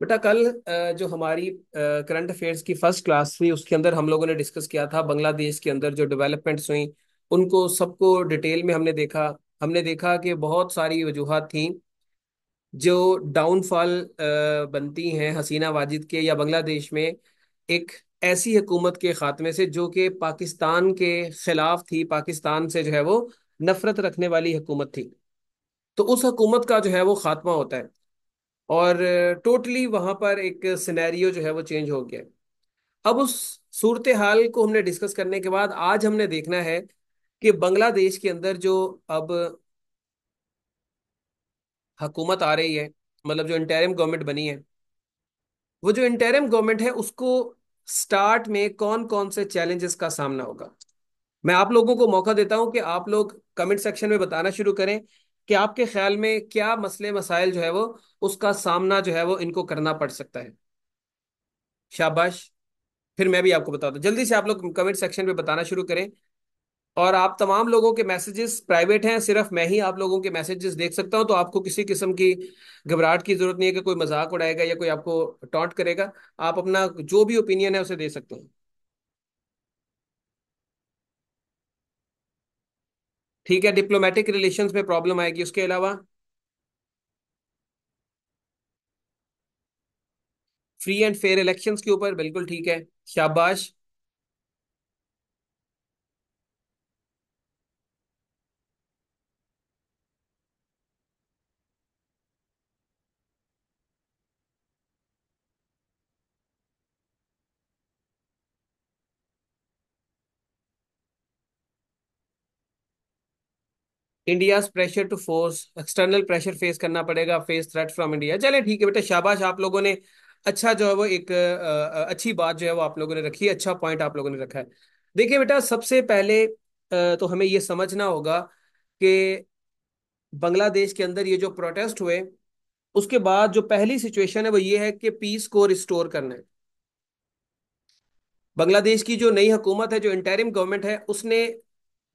बेटा कल जो हमारी करंट अफेयर्स की फर्स्ट क्लास थी उसके अंदर हम लोगों ने डिस्कस किया था बांग्लादेश के अंदर जो डेवलपमेंट्स हुई उनको सबको डिटेल में हमने देखा कि बहुत सारी वजूहात थी जो डाउनफॉल बनती हैं हसीना वाजिद के या बांग्लादेश में एक ऐसी हुकूमत के खात्मे से जो कि पाकिस्तान के खिलाफ थी, पाकिस्तान से जो है वो नफरत रखने वाली हुकूमत थी। तो उस हुकूमत का जो है वो खात्मा होता है और टोटली वहां पर एक सिनेरियो जो है वो चेंज हो गया है। अब उस सूरत हाल को हमने डिस्कस करने के बाद आज हमने देखना है कि बांग्लादेश के अंदर जो अब हुकूमत आ रही है, मतलब जो इंटरिम गवर्नमेंट बनी है, वो जो इंटरिम गवर्नमेंट है उसको स्टार्ट में कौन कौन से चैलेंजेस का सामना होगा। मैं आप लोगों को मौका देता हूं कि आप लोग कमेंट सेक्शन में बताना शुरू करें कि आपके ख्याल में क्या मसले मसाइल जो है वो उसका सामना जो है वो इनको करना पड़ सकता है। शाबाश। फिर मैं भी आपको बताता हूँ, जल्दी से आप लोग कमेंट सेक्शन में बताना शुरू करें। और आप तमाम लोगों के मैसेजेस प्राइवेट हैं, सिर्फ मैं ही आप लोगों के मैसेजेस देख सकता हूं, तो आपको किसी किस्म की घबराहट की जरूरत नहीं है कि कोई मजाक उड़ाएगा या कोई आपको टॉन्ट करेगा। आप अपना जो भी ओपिनियन है उसे दे सकते हैं। ठीक है, डिप्लोमेटिक रिलेशंस में प्रॉब्लम आएगी, उसके अलावा फ्री एंड फेयर इलेक्शंस के ऊपर बिल्कुल ठीक है। शाबाश। India's pressure to force external pressure face करना पड़ेगा, फेस थ्रेट फ्रॉम इंडिया। चले ठीक है बेटा, शाबाश। आप लोगों ने अच्छा जो है वो एक अच्छी बात जो है वो आप लोगों ने रखी है, अच्छा पॉइंट आप लोगों ने रखा है। देखिए बेटा, सबसे पहले तो हमें ये समझना होगा कि बांग्लादेश के अंदर ये जो प्रोटेस्ट हुए उसके बाद जो पहली सिचुएशन है वो ये है कि पीस को रिस्टोर करना है। बांग्लादेश की जो नई हुकूमत है, जो इंटरिम गवर्नमेंट है, उसने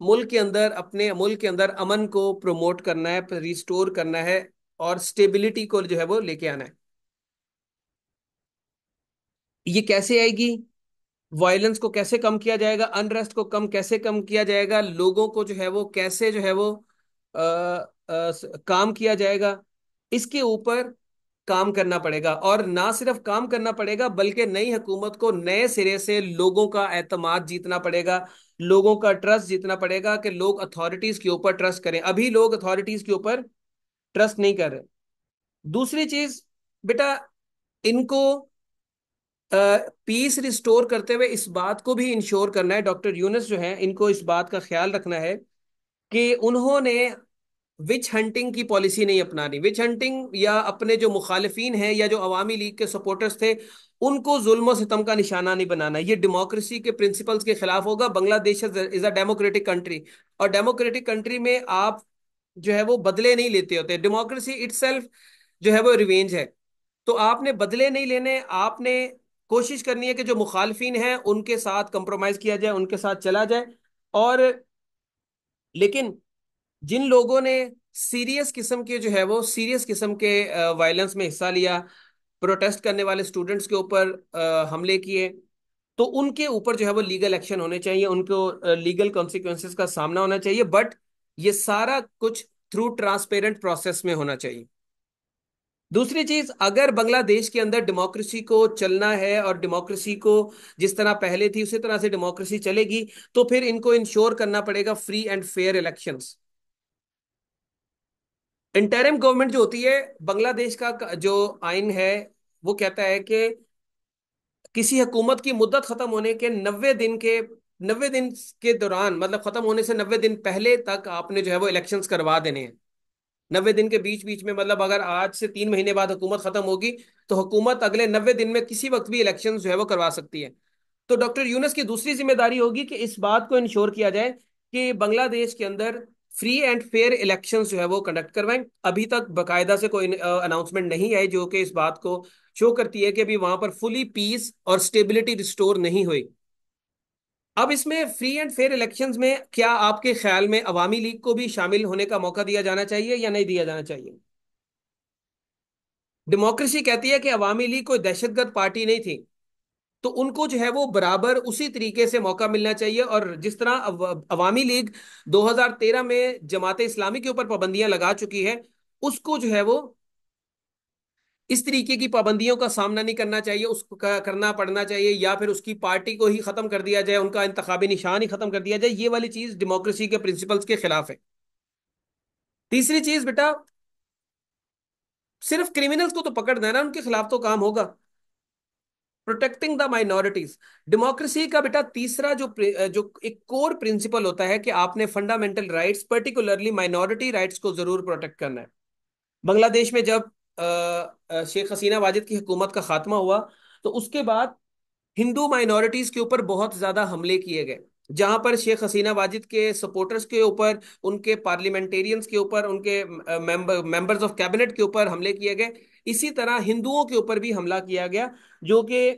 मुल्क के अंदर, अपने मुल्क के अंदर अमन को प्रमोट करना है, रिस्टोर करना है और स्टेबिलिटी को जो है वो लेके आना है। ये कैसे आएगी? वायलेंस को कैसे कम किया जाएगा, अनरेस्ट को कैसे कम किया जाएगा, लोगों को जो है वो कैसे जो है वो काम किया जाएगा, इसके ऊपर काम करना पड़ेगा। और ना सिर्फ काम करना पड़ेगा बल्कि नई हुकूमत को नए सिरे से लोगों का एतमाद जीतना पड़ेगा, लोगों का ट्रस्ट जीतना पड़ेगा कि लोग अथॉरिटीज के ऊपर ट्रस्ट करें। अभी लोग अथॉरिटीज के ऊपर ट्रस्ट नहीं कर रहे। दूसरी चीज बेटा, इनको पीस रिस्टोर करते हुए इस बात को भी इंश्योर करना है, डॉक्टर यूनुस जो है इनको इस बात का ख्याल रखना है कि उन्होंने विच हंटिंग की पॉलिसी नहीं अपनानी। विच हंटिंग या अपने जो मुखालिफिन हैं या जो अवामी लीग के सपोर्टर्स थे उनको जुल्म और सितम का निशाना नहीं बनाना। ये डेमोक्रेसी के प्रिंसिपल्स के खिलाफ होगा। Bangladesh is a democratic country, और डेमोक्रेटिक कंट्री में आप जो है वो बदले नहीं लेते होते। डेमोक्रेसी इटसेल्फ जो है वो रिवेंज है। तो आपने बदले नहीं लेने, आपने कोशिश करनी है कि जो मुखालफिन हैं उनके साथ कंप्रोमाइज किया जाए, उनके साथ चला जाए। और लेकिन जिन लोगों ने सीरियस किस्म के जो है वो सीरियस किस्म के वायलेंस में हिस्सा लिया, प्रोटेस्ट करने वाले स्टूडेंट्स के ऊपर हमले किए, तो उनके ऊपर जो है वो लीगल एक्शन होने चाहिए, उनको लीगल कॉन्सिक्वेंसेस का सामना होना चाहिए। बट ये सारा कुछ थ्रू ट्रांसपेरेंट प्रोसेस में होना चाहिए। दूसरी चीज, अगर बांग्लादेश के अंदर डेमोक्रेसी को चलना है और डेमोक्रेसी को जिस तरह पहले थी उसी तरह से डेमोक्रेसी चलेगी, तो फिर इनको इंश्योर करना पड़ेगा free and fair elections. Interim government जो होती है, बांग्लादेश का जो आइन है वो कहता है कि किसी हुकूमत की मुद्दत खत्म होने के 90 दिन के दौरान, मतलब खत्म होने से 90 दिन पहले तक आपने जो है वो इलेक्शंस करवा देने हैं। 90 दिन के बीच बीच में, मतलब अगर आज से 3 महीने बाद हुकूमत खत्म होगी तो हुकूमत अगले 90 दिन में किसी वक्त भी इलेक्शन जो है वो करवा सकती है। तो डॉक्टर यूनस की दूसरी जिम्मेदारी होगी कि इस बात को इंश्योर किया जाए कि बांग्लादेश के अंदर फ्री एंड फेयर इलेक्शंस जो है वो कंडक्ट करवाएं। अभी तक बकायदा से कोई अनाउंसमेंट नहीं आई जो कि इस बात को शो करती है कि अभी वहां पर फुली पीस और स्टेबिलिटी रिस्टोर नहीं हुई। अब इसमें फ्री एंड फेयर इलेक्शंस में क्या आपके ख्याल में अवामी लीग को भी शामिल होने का मौका दिया जाना चाहिए या नहीं दिया जाना चाहिए? डेमोक्रेसी कहती है कि अवामी लीग कोई दहशतगर्द पार्टी नहीं थी, तो उनको जो है वो बराबर उसी तरीके से मौका मिलना चाहिए। और जिस तरह अवामी लीग 2013 में जमात इस्लामी के ऊपर पाबंदियां लगा चुकी है, उसको जो है वो इस तरीके की पाबंदियों का सामना नहीं करना चाहिए, उसको करना पड़ना चाहिए, या फिर उसकी पार्टी को ही खत्म कर दिया जाए, उनका इंतखाबी निशान ही खत्म कर दिया जाए। ये वाली चीज डेमोक्रेसी के प्रिंसिपल्स के खिलाफ है। तीसरी चीज बेटा, सिर्फ क्रिमिनल्स को तो पकड़ देना, उनके खिलाफ तो काम होगा। प्रोटेक्टिंग द माइनॉरिटीज, डेमोक्रेसी का बेटा तीसरा जो एक कोर प्रिंसिपल होता है कि आपने fundamental rights, particularly minority rights को जरूर प्रोटेक्ट करना है। बांग्लादेश में जब शेख हसीना वाजिद की हुकूमत का खात्मा हुआ, तो उसके बाद हिंदू माइनॉरिटीज के ऊपर बहुत ज्यादा हमले किए गए। जहां पर शेख हसीना वाजिद के सपोर्टर्स के ऊपर, उनके पार्लियामेंटेरियंस के ऊपर, उनके मेंबर्स ऑफ कैबिनेट के ऊपर हमले किए गए। इसी तरह हिंदुओं के ऊपर भी हमला किया गया, जो कि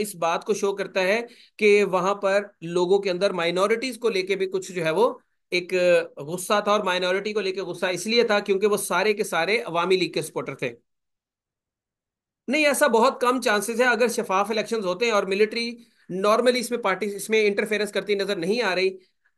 इस बात को शो करता है कि वहां पर लोगों के अंदर माइनॉरिटीज को लेके भी कुछ जो है वो एक गुस्सा था। और माइनॉरिटी को लेके गुस्सा इसलिए था क्योंकि वो सारे के सारे अवामी लीग के सपोर्टर थे। नहीं, ऐसा बहुत कम चांसेस है। अगर शफाफ इलेक्शंस होते हैं और मिलिट्री नॉर्मली इसमें इंटरफेरेंस करती नजर नहीं आ रही,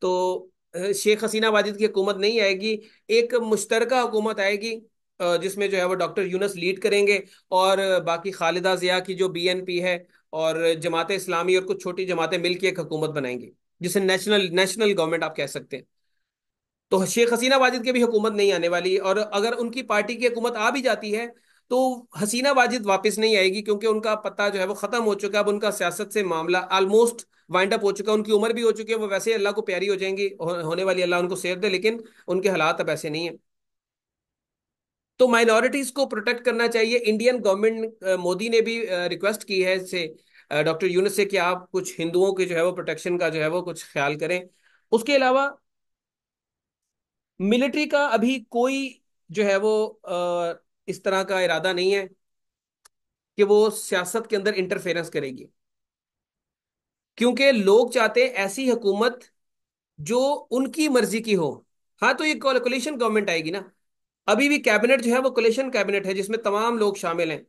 तो शेख हसीना वाजिद की हुकूमत नहीं आएगी। एक मुश्तरका हुकूमत आएगी, जिसमें जो है वो डॉक्टर यूनस लीड करेंगे, और बाकी खालिदा जिया की जो बीएनपी है और जमात इस्लामी और कुछ छोटी जमातें मिलकर एक हुकूमत बनाएंगी, जिसे नेशनल नेशनल गवर्नमेंट आप कह सकते हैं। तो शेख हसीना वाजिद की भी हुकूमत नहीं आने वाली, और अगर उनकी पार्टी की हुकूमत आ भी जाती है, तो हसीना वाजिद वापस नहीं आएगी, क्योंकि उनका पत्ता जो है वो खत्म हो चुका है। अब उनका सियासत से मामला ऑलमोस्ट वाइंड अप हो चुका है। उनकी उम्र भी हो चुकी है, वो वैसे ही अल्लाह को प्यारी हो जाएंगी, होने वाली, अल्लाह उनको सेव दे, लेकिन उनके हालात अब ऐसे नहीं है। तो माइनॉरिटीज को प्रोटेक्ट करना चाहिए। इंडियन गवर्नमेंट, मोदी ने भी रिक्वेस्ट की है इससे, डॉक्टर यूनुस से, कि आप कुछ हिंदुओं के जो है वो प्रोटेक्शन का जो है वो कुछ ख्याल करें। उसके अलावा मिलिट्री का अभी कोई जो है वो इस तरह का इरादा नहीं है कि वो सियासत के अंदर इंटरफेरेंस करेगी, क्योंकि लोग चाहते हैं ऐसी हुकूमत जो उनकी मर्जी की हो। हाँ, तो ये कोलिशन गवर्नमेंट आएगी ना। अभी भी कैबिनेट जो है वो कोलिशन कैबिनेट है, जिसमें तमाम लोग शामिल हैं।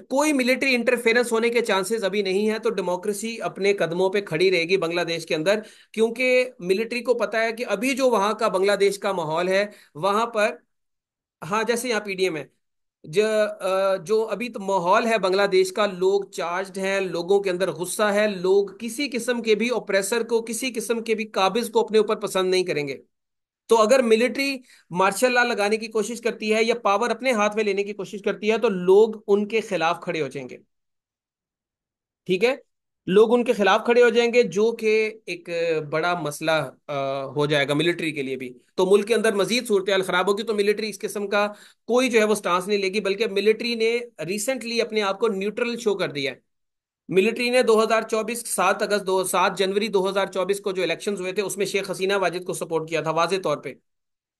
कोई मिलिट्री इंटरफेरेंस होने के चांसेस अभी नहीं है, तो डेमोक्रेसी अपने कदमों पे खड़ी रहेगी बांग्लादेश के अंदर। क्योंकि मिलिट्री को पता है कि अभी जो वहां का बांग्लादेश का माहौल है, वहां पर, हाँ, जैसे यहाँ पीडीएम है, जो अभी तो माहौल है बांग्लादेश का, लोग चार्ज्ड हैं, लोगों के अंदर गुस्सा है, लोग किसी किस्म के भी ऑपरेसर को, किसी किस्म के भी काबिज को अपने ऊपर पसंद नहीं करेंगे। तो अगर मिलिट्री मार्शल लॉ लगाने की कोशिश करती है या पावर अपने हाथ में लेने की कोशिश करती है, तो लोग उनके खिलाफ खड़े हो जाएंगे। ठीक है, लोग उनके खिलाफ खड़े हो जाएंगे, जो कि एक बड़ा मसला हो जाएगा मिलिट्री के लिए भी। तो मुल्क के अंदर मजीद सूरत हाल खराब होगी। तो मिलिट्री इस किस्म का कोई जो है वो स्टांस नहीं लेगी, बल्कि मिलिट्री ने रिसेंटली अपने आप को न्यूट्रल शो कर दिया है। मिलिट्री ने 2024 7 जनवरी 2024 को जो इलेक्शंस हुए थे, उसमें शेख हसीना वाजिद को सपोर्ट किया था वाजे तौर पे।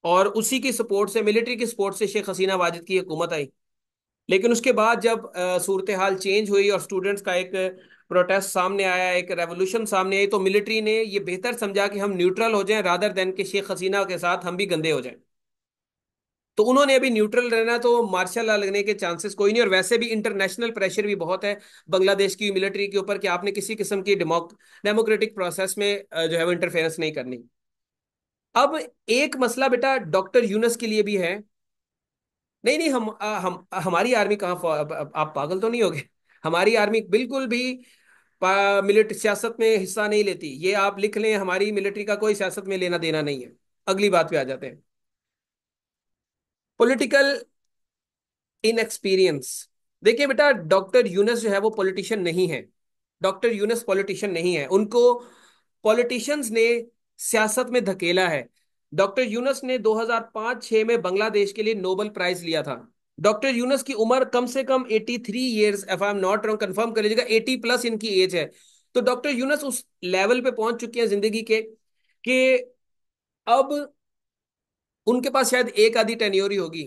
और उसी की सपोर्ट से, मिलिट्री की सपोर्ट से शेख हसीना वाजिद की हुकूमत आई। लेकिन उसके बाद जब सूरत हाल चेंज हुई और स्टूडेंट्स का एक प्रोटेस्ट सामने आया, एक रेवोल्यूशन सामने आई, तो मिलिट्री ने ये बेहतर समझा कि हम न्यूट्रल हो जाएं, रादर देन कि शेख हसीना के साथ हम भी गंदे हो जाएं। तो उन्होंने अभी न्यूट्रल रहना, तो मार्शल लॉ लगने के चांसेस कोई नहीं। और वैसे भी इंटरनेशनल प्रेशर भी बहुत है बांग्लादेश की मिलिट्री के ऊपर, कि आपने किसी किस्म की डेमोक्रेटिक प्रोसेस में जो है वो इंटरफेरेंस नहीं करनी। अब एक मसला बेटा डॉक्टर यूनस के लिए भी है। नहीं नहीं, हम हमारी आर्मी कहाँ आप पागल तो नहीं हो गए? हमारी आर्मी बिल्कुल भी मिलिट्री सियासत में हिस्सा नहीं लेती। ये आप लिख लें, हमारी मिलिट्री का कोई सियासत में लेना देना नहीं है। अगली बात पे आ जाते हैं, पॉलिटिकल इनएक्सपीरियंस। देखिए बेटा, डॉक्टर यूनस जो है वो पॉलिटिशियन नहीं है। डॉक्टर यूनस पॉलिटिशियन नहीं है, उनको पॉलिटिशियंस ने सियासत में धकेला है। डॉक्टर यूनस ने 2005-6 में बांग्लादेश के लिए नोबेल प्राइज लिया था। डॉक्टर यूनस की उम्र कम से कम 83 years, if I am not wrong, confirm कर लीजिएगा, 80+ इनकी एज है। तो डॉक्टर यूनस उस लेवल पे पहुंच चुके हैं जिंदगी के, कि अब उनके पास शायद एक आधी टेन्योर ही होगी।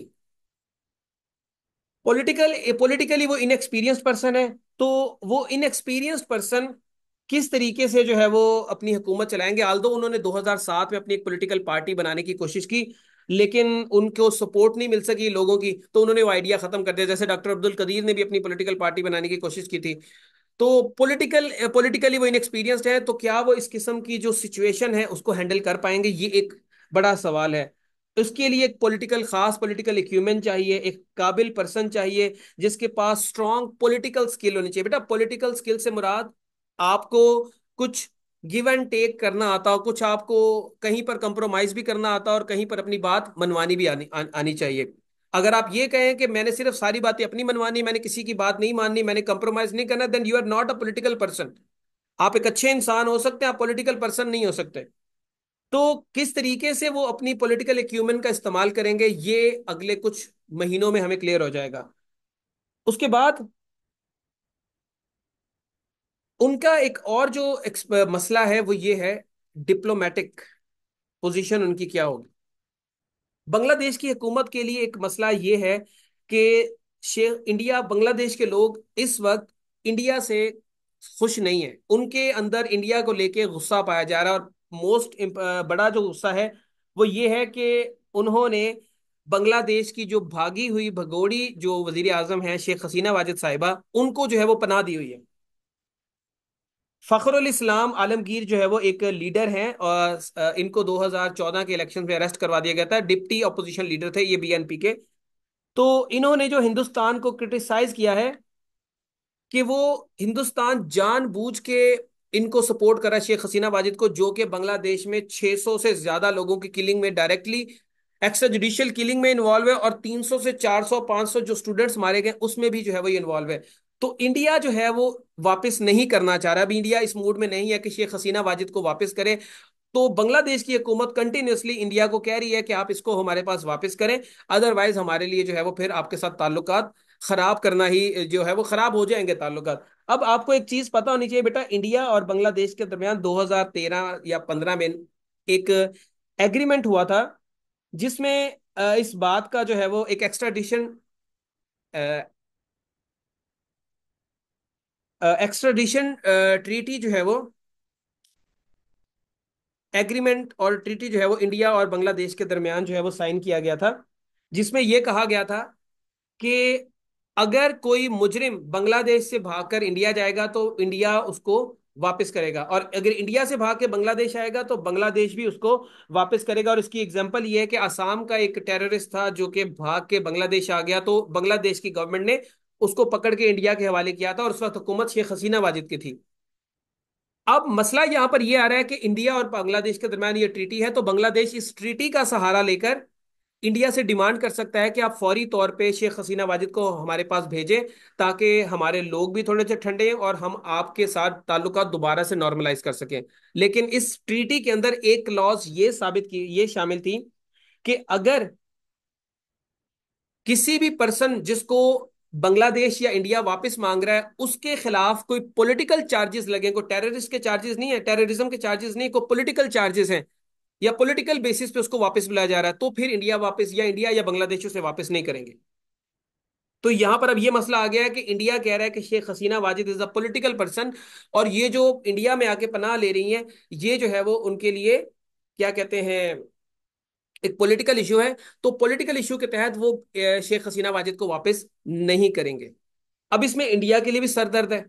पॉलिटिकली वो इनएक्सपीरियंस्ड पर्सन है। तो वो इनएक्सपीरियंस्ड पर्सन किस तरीके से जो है वो अपनी हुकूमत चलाएंगे? आल्दो उन्होंने 2007 में अपनी एक पॉलिटिकल पार्टी बनाने की कोशिश की, लेकिन उनको सपोर्ट नहीं मिल सकी लोगों की, तो उन्होंने वो आइडिया खत्म कर दिया। जैसे डॉक्टर अब्दुल कदीर ने भी अपनी पॉलिटिकल पार्टी बनाने की कोशिश की थी। तो पॉलिटिकली वो इनएक्सपीरियंस्ड है, तो क्या वो इस किस्म की जो सिचुएशन है उसको हैंडल कर पाएंगे, ये एक बड़ा सवाल है। उसके लिए एक खास पॉलिटिकल इक्विपमेंट चाहिए, एक काबिल पर्सन चाहिए जिसके पास स्ट्रांग पॉलिटिकल स्किल होनी चाहिए। बेटा, पॉलिटिकल स्किल से मुराद आपको कुछ गिव एंड टेक करना आता हो, कुछ आपको कहीं पर कंप्रोमाइज भी करना आता हो और कहीं पर अपनी बात मनवानी भी आनी चाहिए। अगर आप ये कहें कि मैंने सिर्फ सारी बातें अपनी मनवानी, मैंने किसी की बात नहीं माननी, मैंने कंप्रोमाइज नहीं करना, then you are not a political person. आप एक अच्छे इंसान हो सकते हैं, आप पॉलिटिकल पर्सन नहीं हो सकते। तो किस तरीके से वो अपनी पॉलिटिकल एक्यूमेन का इस्तेमाल करेंगे, ये अगले कुछ महीनों में हमें क्लियर हो जाएगा। उसके बाद उनका एक और जो मसला है वो ये है, डिप्लोमेटिक पोजीशन उनकी क्या होगी। बांग्लादेश की हुकूमत के लिए एक मसला ये है कि शेख इंडिया बांग्लादेश के लोग इस वक्त इंडिया से खुश नहीं है। उनके अंदर इंडिया को लेके गुस्सा पाया जा रहा है, और मोस्ट बड़ा जो गुस्सा है वो ये है कि उन्होंने बांग्लादेश की जो भागी हुई भगोड़ी जो वजीर आजम है शेख हसीना वाजिद साहिबा, उनको जो है वो पनाह दी हुई है। फखरुल इस्लाम आलमगीर जो है वो एक लीडर हैं, और इनको 2014 के इलेक्शन में अरेस्ट करवा दिया गया था। डिप्टी अपोजिशन लीडर थे ये बीएनपी के। तो इन्होंने जो हिंदुस्तान को क्रिटिसाइज किया है कि वो हिंदुस्तान जानबूझ के इनको सपोर्ट कर रहा है, शेख हसीना वाजिद को, जो कि बांग्लादेश में 600 से ज्यादा लोगों की किलिंग में डायरेक्टली एक्स्ट्रा जुडिशियल किलिंग में इन्वॉल्व है, और 300 से 400 500 जो स्टूडेंट्स मारे गए उसमें भी जो है वो इन्वॉल्व है। तो इंडिया जो है वो वापस नहीं करना चाह रहा। अभी इंडिया इस मूड में नहीं है कि शेख हसीना वाजिद को वापस करे। तो बांग्लादेश की हुकूमत कंटिन्यूअसली इंडिया को कह रही है कि आप इसको हमारे पास वापस करें, अदरवाइज हमारे लिए जो है वो फिर आपके साथ ताल्लुकात खराब करना ही जो है वो खराब हो जाएंगे ताल्लुकात। अब आपको एक चीज पता होनी चाहिए बेटा, इंडिया और बांग्लादेश के दरमियान 2013 या 15 में एक एग्रीमेंट हुआ था, जिसमें इस बात का जो है वो एक एक्स्ट्राडिशन ट्रीटी जो है वो एग्रीमेंट और ट्रीटी जो है वो इंडिया और बांग्लादेश के दरमियान जो है वो साइन किया गया था, जिसमें यह कहा गया था कि अगर कोई मुजरिम बांग्लादेश से भागकर इंडिया जाएगा तो इंडिया उसको वापस करेगा, और अगर इंडिया से भाग के बांग्लादेश आएगा तो बांग्लादेश भी उसको वापस करेगा। और इसकी एग्जांपल ये है कि असम का एक टेररिस्ट था जो कि भाग के बांग्लादेश आ गया, तो बांग्लादेश की गवर्नमेंट ने उसको पकड़ के इंडिया के हवाले किया था, और उस वक्त हुकूमत शेख हसीना वाजिद की थी। अब मसला यहां पर यह आ रहा है कि इंडिया और बांग्लादेश के दरमियान ये ट्रीटी है, तो बांग्लादेश इस ट्रीटी का सहारा लेकर इंडिया से डिमांड कर सकता है कि आप फौरी तौर पे शेख हसीना वाजिद को हमारे पास भेजें, ताकि हमारे लोग भी थोड़े से ठंडे हैं और हम आपके साथ ताल्लुकात दोबारा से नॉर्मलाइज कर सकें। लेकिन इस ट्रीटी के अंदर एक क्लॉज ये शामिल थी कि अगर किसी भी पर्सन जिसको बांग्लादेश या इंडिया वापस मांग रहा है उसके खिलाफ कोई पॉलिटिकल चार्जेस लगे, कोई टेररिस्ट के चार्जेस नहीं है, टेररिज्म के चार्जेस नहीं, कोई पॉलिटिकल चार्जेस हैं या पॉलिटिकल बेसिस पे उसको वापस बुलाया जा रहा है, तो फिर इंडिया या बांग्लादेश उसे वापस नहीं करेंगे। तो यहां पर अब ये मसला आ गया है कि इंडिया कह रहा है कि Sheikh Hasina Wajed is a political person, और ये जो इंडिया में आके पनाह ले रही हैं, ये जो है वो उनके लिए क्या कहते हैं, एक पॉलिटिकल इशू है। तो पॉलिटिकल इशू के तहत वो शेख हसीना वाजिद को वापस नहीं करेंगे। अब इसमें इंडिया के लिए भी सरदर्द है।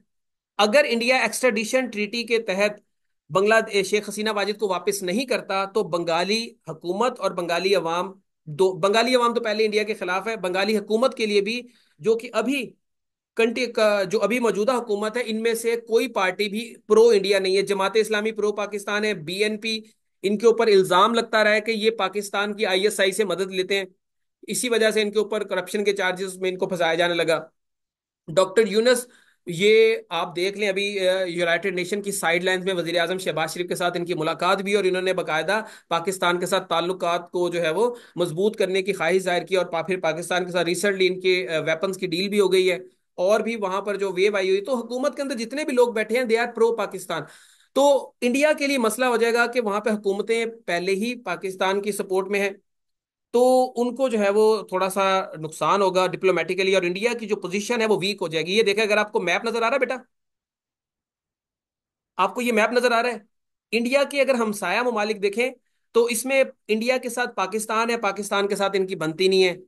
अगर इंडिया एक्स्ट्राडिशन ट्रीटी के तहत बांग्लादेश शेख हसीना वाजिद को वापस नहीं करता, तो बंगाली हुकूमत और बंगाली अवाम तो पहले इंडिया के खिलाफ है, बंगाली हुकूमत के लिए भी, जो कि अभी कंट्री का जो अभी मौजूदा हुकूमत है, इनमें से कोई पार्टी भी प्रो इंडिया नहीं है। जमात इस्लामी प्रो पाकिस्तान है, बीएनपी, इनके ऊपर इल्जाम लगता रहा है कि ये पाकिस्तान की आईएसआई से मदद लेते हैं, इसी वजह से इनके ऊपर करप्शन के चार्जेस में इनको फंसाया जाने लगा। डॉक्टर यूनस, ये आप देख लें, अभी यूनाइटेड नेशन की साइडलाइंस में वजीर आजम शहबाज शरीफ के साथ इनकी मुलाकात भी, और इन्होंने बाकायदा पाकिस्तान के साथ ताल्लुकात को जो है वो मजबूत करने की ख्वाहिश जाहिर की, और फिर पाकिस्तान के साथ रिसेंटली इनके वेपन्स की डील भी हो गई है। और भी वहां पर जो वेव आई हुई, तो हुकूमत के अंदर जितने भी लोग बैठे हैं दे आर प्रो पाकिस्तान। तो इंडिया के लिए मसला हो जाएगा कि वहां पे हुकूमतें पहले ही पाकिस्तान की सपोर्ट में है, तो उनको जो है वो थोड़ा सा नुकसान होगा डिप्लोमेटिकली, और इंडिया की जो पोजीशन है वो वीक हो जाएगी। ये देखें, अगर आपको मैप नजर आ रहा है बेटा, आपको ये मैप नजर आ रहा है, इंडिया के अगर हमसाया ममालिक देखें, तो इसमें इंडिया के साथ पाकिस्तान है, पाकिस्तान के साथ इनकी बनती नहीं है।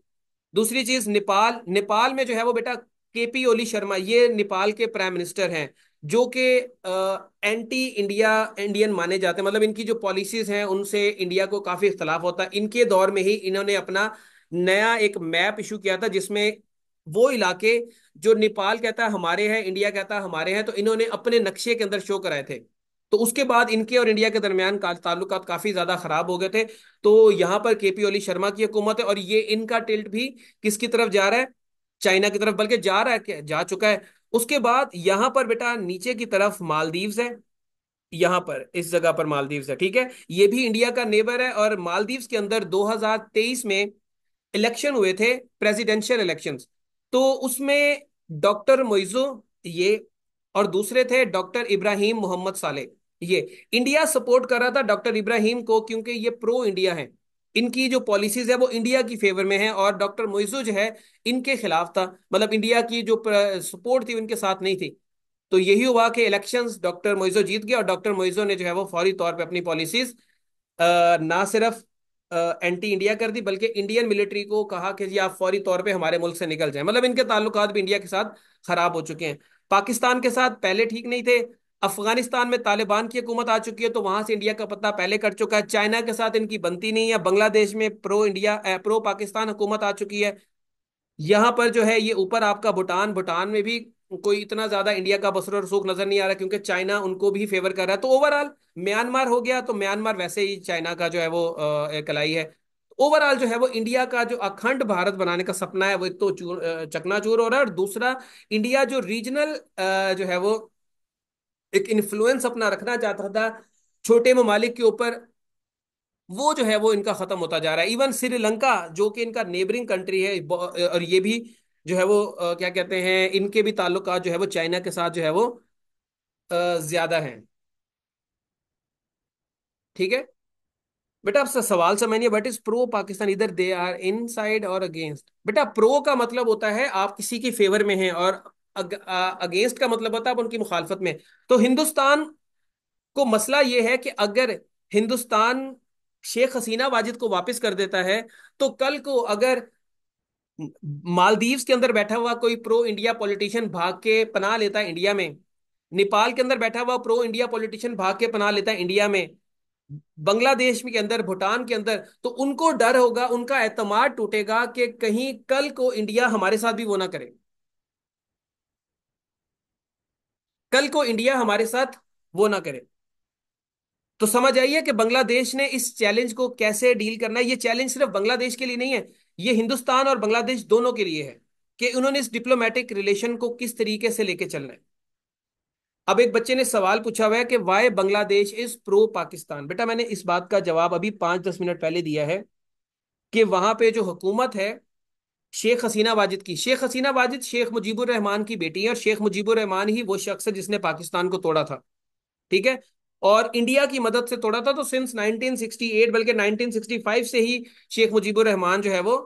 दूसरी चीज नेपाल, नेपाल में जो है वो बेटा केपी ओली शर्मा, ये नेपाल के प्राइम मिनिस्टर हैं, जो कि एंटी इंडिया इंडियन माने जाते हैं। मतलब इनकी जो पॉलिसीज हैं उनसे इंडिया को काफी इख्तलाफ होता है। इनके दौर में ही इन्होंने अपना नया एक मैप इशू किया था, जिसमें वो इलाके जो नेपाल कहता है हमारे हैं, इंडिया कहता है हमारे हैं, तो इन्होंने अपने नक्शे के अंदर शो कराए थे। तो उसके बाद इनके और इंडिया के दरमियान ताल्लुकात काफी ज्यादा खराब हो गए थे। तो यहाँ पर केपी ओली शर्मा की हुकूमत है, और ये इनका टिल्ट भी किसकी तरफ जा रहा है? चाइना की तरफ, बल्कि जा रहा है, क्या जा चुका है। उसके बाद यहाँ पर बेटा नीचे की तरफ मालदीव्स है। यहाँ पर इस जगह पर मालदीव्स है, ठीक है। ये भी इंडिया का नेबर है, और मालदीव्स के अंदर 2023 में इलेक्शन हुए थे, प्रेसिडेंशियल इलेक्शंस। तो उसमें डॉक्टर मोइजो, ये, और दूसरे थे डॉक्टर इब्राहिम मोहम्मद साले। ये इंडिया सपोर्ट कर रहा था डॉक्टर इब्राहिम को, क्योंकि ये प्रो इंडिया है। इनकी जो पॉलिसीज है वो इंडिया की फेवर में है, और डॉक्टर मोइजो जो है इनके खिलाफ था। मतलब इंडिया की जो सपोर्ट थी उनके साथ नहीं थी। तो यही हुआ कि इलेक्शंस डॉक्टर मोइजो जीत गया, और डॉक्टर मोइजो ने जो है वो फौरी तौर पे अपनी पॉलिसीज ना सिर्फ एंटी इंडिया कर दी, बल्कि इंडियन मिलिट्री को कहा कि जी आप फौरी तौर पे हमारे मुल्क से निकल जाएं। मतलब इनके ताल्लुकात भी इंडिया के साथ खराब हो चुके हैं। पाकिस्तान के साथ पहले ठीक नहीं थे। अफगानिस्तान में तालिबान की हुकूमत आ चुकी है, तो वहां से इंडिया का पत्ता पहले कट चुका है। चाइना के साथ इनकी बनती नहीं है। बांग्लादेश में प्रो इंडिया प्रो पाकिस्तान हुकूमत आ चुकी है। यहाँ पर जो है ये ऊपर आपका भूटान, भूटान में भी कोई इतना ज्यादा इंडिया का बसर और सूख नजर नहीं आ रहा, क्योंकि चाइना उनको भी फेवर कर रहा है। तो ओवरऑल म्यांमार हो गया, तो म्यांमार वैसे ही चाइना का जो है वो कलाई है। ओवरऑल जो है वो इंडिया का जो अखंड भारत बनाने का सपना है वो एक तो चकनाचूर हो रहा है, और दूसरा इंडिया जो रीजनल जो है वो एक इन्फ्लुएंस अपना रखना चाहता था छोटे ममालिक के ऊपर, वो जो है वो इनका खत्म होता जा रहा है। इवन श्रीलंका जो कि इनका नेबरिंग कंट्री है, और ये भी जो है वो क्या कहते हैं, इनके भी ताल्लुकात जो है वो चाइना के साथ जो है वो ज्यादा हैं। ठीक है बेटा, आपसे सवाल समझिए, व्हाट इज प्रो पाकिस्तान? इधर दे आर इन साइड और अगेंस्ट। बेटा प्रो का मतलब होता है आप किसी की फेवर में हैं, और अगेंस्ट का मतलब होता है आप उनकी मुखालफत में। तो हिंदुस्तान को मसला ये है कि अगर हिंदुस्तान शेख हसीना वाजिद को वापस कर देता है, तो कल को अगर मालदीव्स के अंदर बैठा हुआ कोई प्रो इंडिया पॉलिटिशियन भाग के पनाह लेता है इंडिया में, नेपाल के अंदर बैठा हुआ प्रो इंडिया पॉलिटिशियन भाग के पनाह लेता है इंडिया में, बांग्लादेश के अंदर, भूटान के अंदर, तो उनको डर होगा, उनका एतमाद टूटेगा कि कहीं कल को इंडिया हमारे साथ भी वो ना करे। कल को इंडिया हमारे साथ वो ना करे। तो समझ आइए कि बांग्लादेश ने इस चैलेंज को कैसे डील करना है। ये चैलेंज सिर्फ बांग्लादेश के लिए नहीं है, ये हिंदुस्तान और बांग्लादेश दोनों के लिए है, कि उन्होंने इस डिप्लोमेटिक रिलेशन को किस तरीके से लेके चलना है। अब एक बच्चे ने सवाल पूछा हुआ है कि why Bangladesh is pro Pakistan. बेटा मैंने इस बात का जवाब अभी 5-10 मिनट पहले दिया है, कि वहां पे जो हुकूमत है शेख हसीना वाजिद की, शेख हसीना वाजिद शेख मुजीबुर रहमान की बेटी है, और शेख मुजीबुर रहमान ही वो शख्स है जिसने पाकिस्तान को तोड़ा था। ठीक है, और इंडिया की मदद से तोड़ा था। तो सिंस 1968, बल्कि 1965 से ही शेख मुजीबुर रहमान जो है वो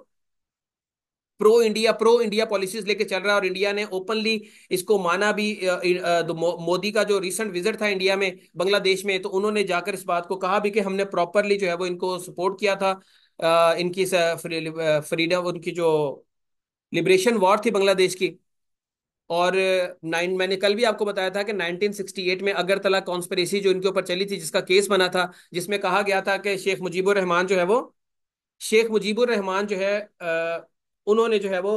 प्रो इंडिया पॉलिसीज लेके चल रहा है, और इंडिया ने ओपनली इसको माना भी। तो मोदी का जो रिसेंट विजिट था इंडिया में, बांग्लादेश में, तो उन्होंने जाकर इस बात को कहा भी कि हमने प्रॉपरली जो है वो इनको सपोर्ट किया था। इनकी फ्रीडम, उनकी जो लिबरेशन वॉर थी बांग्लादेश की। और मैंने कल भी आपको बताया था कि 1968 में अगरतला कॉन्स्पिरेसी जो इनके ऊपर चली थी, जिसका केस बना था, जिसमें कहा गया था कि शेख मुजीबुर रहमान जो है उन्होंने जो है वो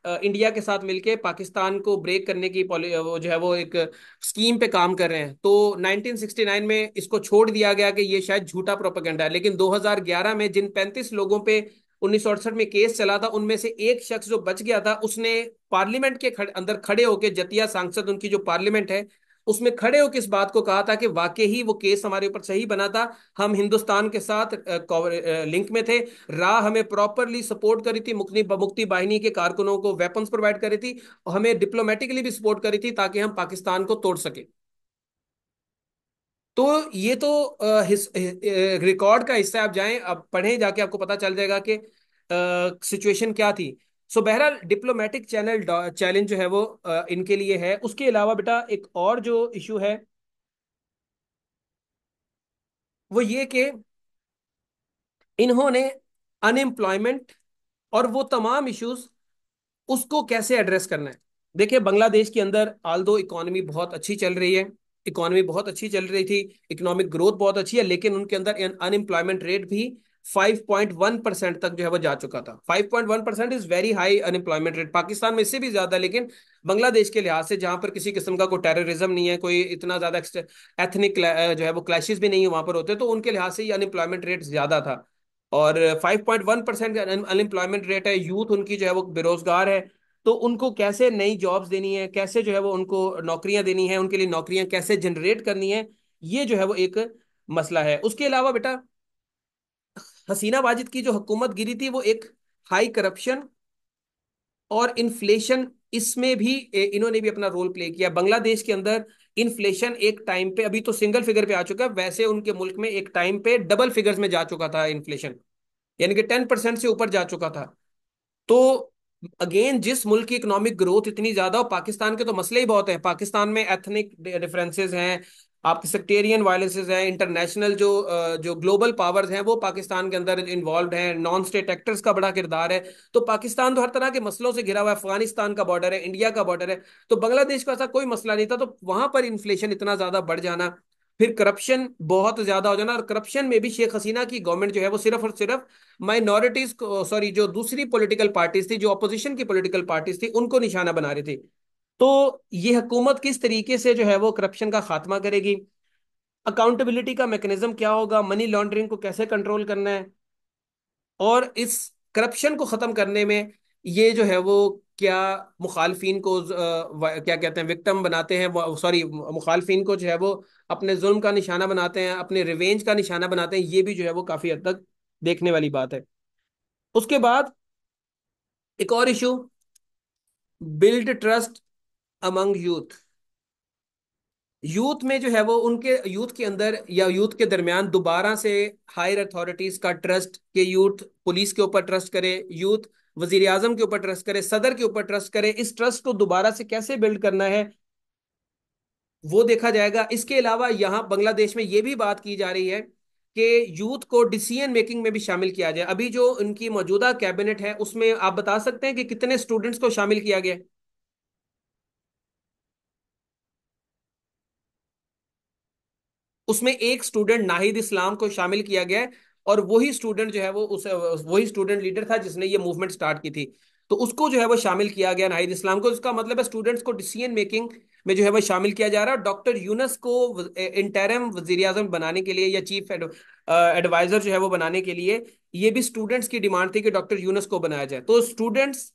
इंडिया के साथ मिलके पाकिस्तान को ब्रेक करने की वो जो है वो एक स्कीम पे काम कर रहे हैं। तो 1969 में इसको छोड़ दिया गया कि ये शायद झूठा प्रोपेगेंडा है, लेकिन 2011 में जिन 35 लोगों पे 1968 में केस चला था, उनमें से एक शख्स जो बच गया था, उसने पार्लियामेंट के अंदर खड़े होकर, जतिया सांसद उनकी जो पार्लियामेंट है उसमें खड़े होकर इस बात को कहा था कि वाकई ही वो केस हमारे ऊपर सही बना था, हम हिंदुस्तान के साथ लिंक में थे, राह हमें प्रॉपरली सपोर्ट करी थी, मुक्ति मुक्ति बाहिनी के कारकुनों को वेपन्स प्रोवाइड करी थी, और हमें डिप्लोमेटिकली भी सपोर्ट करी थी ताकि हम पाकिस्तान को तोड़ सके। तो ये तो रिकॉर्ड का हिस्सा है। आप जाएं, अब पढ़ें जाके, आपको पता चल जाएगा कि सिचुएशन क्या थी। सो बहरहाल डिप्लोमेटिक चैलेंज जो है वो इनके लिए है। उसके अलावा बेटा एक और जो इशू है वो ये कि इन्होंने अनएम्प्लॉयमेंट और वो तमाम इश्यूज, उसको कैसे एड्रेस करना है। देखिए, बांग्लादेश के अंदर आल्दो इकोनॉमी बहुत अच्छी चल रही है, इकोनॉमी बहुत अच्छी चल रही थी, इकोनॉमिक ग्रोथ बहुत अच्छी है, लेकिन उनके अंदर अनएम्प्लॉयमेंट रेट भी 5.1% तक जो है वो जा चुका था। 5.1% is very high unemployment rate, Pakistan में इससे भी ज्यादा, लेकिन बांग्लादेश के लिहाज से जहां पर किसी किस्म का कोई टेररिज्म नहीं है, कोई इतना ज्यादा एथनिक जो है वो क्लैशेस भी नहीं है वहां पर होते, तो उनके लिहाज से ये अनएम्प्लॉयमेंट रेट ज्यादा था। और 5.1% अनएम्प्लॉयमेंट रेट है, यूथ उनकी जो है वो बेरोजगार है। तो उनको कैसे नई जॉब्स देनी है, कैसे जो है वो उनको नौकरियां देनी है, उनके लिए नौकरियां कैसे जनरेट करनी है, ये जो है वो एक मसला है। उसके अलावा बेटा, हसीना वाजिद की जो हुकूमत गिरी थी, वो एक हाई करप्शन और इन्फ्लेशन, इसमें भी इन्होंने भी अपना रोल प्ले किया। बांग्लादेश के अंदर इन्फ्लेशन एक टाइम पे, अभी तो सिंगल फिगर पे आ चुका है, वैसे उनके मुल्क में एक टाइम पे डबल फिगर्स में जा चुका था इन्फ्लेशन, यानी कि 10% से ऊपर जा चुका था। तो अगेन, जिस मुल्क की इकोनॉमिक ग्रोथ इतनी ज्यादा, और पाकिस्तान के तो मसले ही बहुत हैं, पाकिस्तान में एथनिक डिफरेंसेस हैं, आपके सेक्टेरियन वायलेंसेस हैं, इंटरनेशनल जो ग्लोबल पावर्स हैं वो पाकिस्तान के अंदर इन्वॉल्व हैं, नॉन स्टेट एक्टर्स का बड़ा किरदार है। तो पाकिस्तान तो हर तरह के मसलों से घिरा हुआ है, अफगानिस्तान का बॉर्डर है, इंडिया का बॉर्डर है। तो बांग्लादेश का ऐसा कोई मसला नहीं था, तो वहां पर इन्फ्लेशन इतना ज्यादा बढ़ जाना, फिर करप्शन बहुत ज्यादा हो जाना, और करप्शन में भी शेख हसीना की गवर्नमेंट जो है वो सिर्फ और सिर्फ माइनॉरिटीज को, सॉरी, जो दूसरी पॉलिटिकल पार्टीज थी, जो अपोजिशन की पॉलिटिकल पार्टीज थी, उनको निशाना बना रही थी। तो ये हुकूमत किस तरीके से जो है वो करप्शन का खात्मा करेगी, अकाउंटेबिलिटी का मैकेनिज्म क्या होगा, मनी लॉन्ड्रिंग को कैसे कंट्रोल करना है, और इस करप्शन को खत्म करने में ये जो है वो क्या मुखालफिन को क्या कहते हैं, विक्टिम बनाते हैं, सॉरी, मुखालफिन को जो है वो अपने जुल्म का निशाना बनाते हैं, अपने रिवेंज का निशाना बनाते हैं, ये भी जो है वो काफी हद तक देखने वाली बात है। उसके बाद एक और issue, build trust among youth. Youth में जो है वो उनके यूथ के अंदर या यूथ के दरमियान दोबारा से हायर अथॉरिटीज का ट्रस्ट, के यूथ पुलिस के ऊपर ट्रस्ट करे, यूथ वजीर आजम के ऊपर ट्रस्ट करे, सदर के ऊपर ट्रस्ट करे, इस ट्रस्ट को दोबारा से कैसे बिल्ड करना है, वो देखा जाएगा। इसके अलावा यहाँ बांग्लादेश में ये भी बात की जा रही है कि यूथ को डिसीजन मेकिंग में भी शामिल किया जाए। अभी जो उनकी मौजूदा कैबिनेट है, उसमें आप बता सकते हैं कि कितने स्टूडेंट्स को शामिल किया गया है? उसमें एक स्टूडेंट नाहिद इस्लाम को शामिल किया गया है, और वही स्टूडेंट जो है वो उस वही स्टूडेंट लीडर था जिसने ये मूवमेंट स्टार्ट की थी। तो उसको जो है वो शामिल किया गया, नाहिद इस्लाम को। इसका मतलब है स्टूडेंट्स को डिसीजन मेकिंग में जो है वो शामिल किया जा रहा है। डॉक्टर यूनस को इंटरिम वजीर आजम बनाने के लिए, या चीफ एडवाइजर जो है वो बनाने के लिए, ये भी स्टूडेंट्स की डिमांड थी कि डॉक्टर यूनस को बनाया जाए। तो स्टूडेंट्स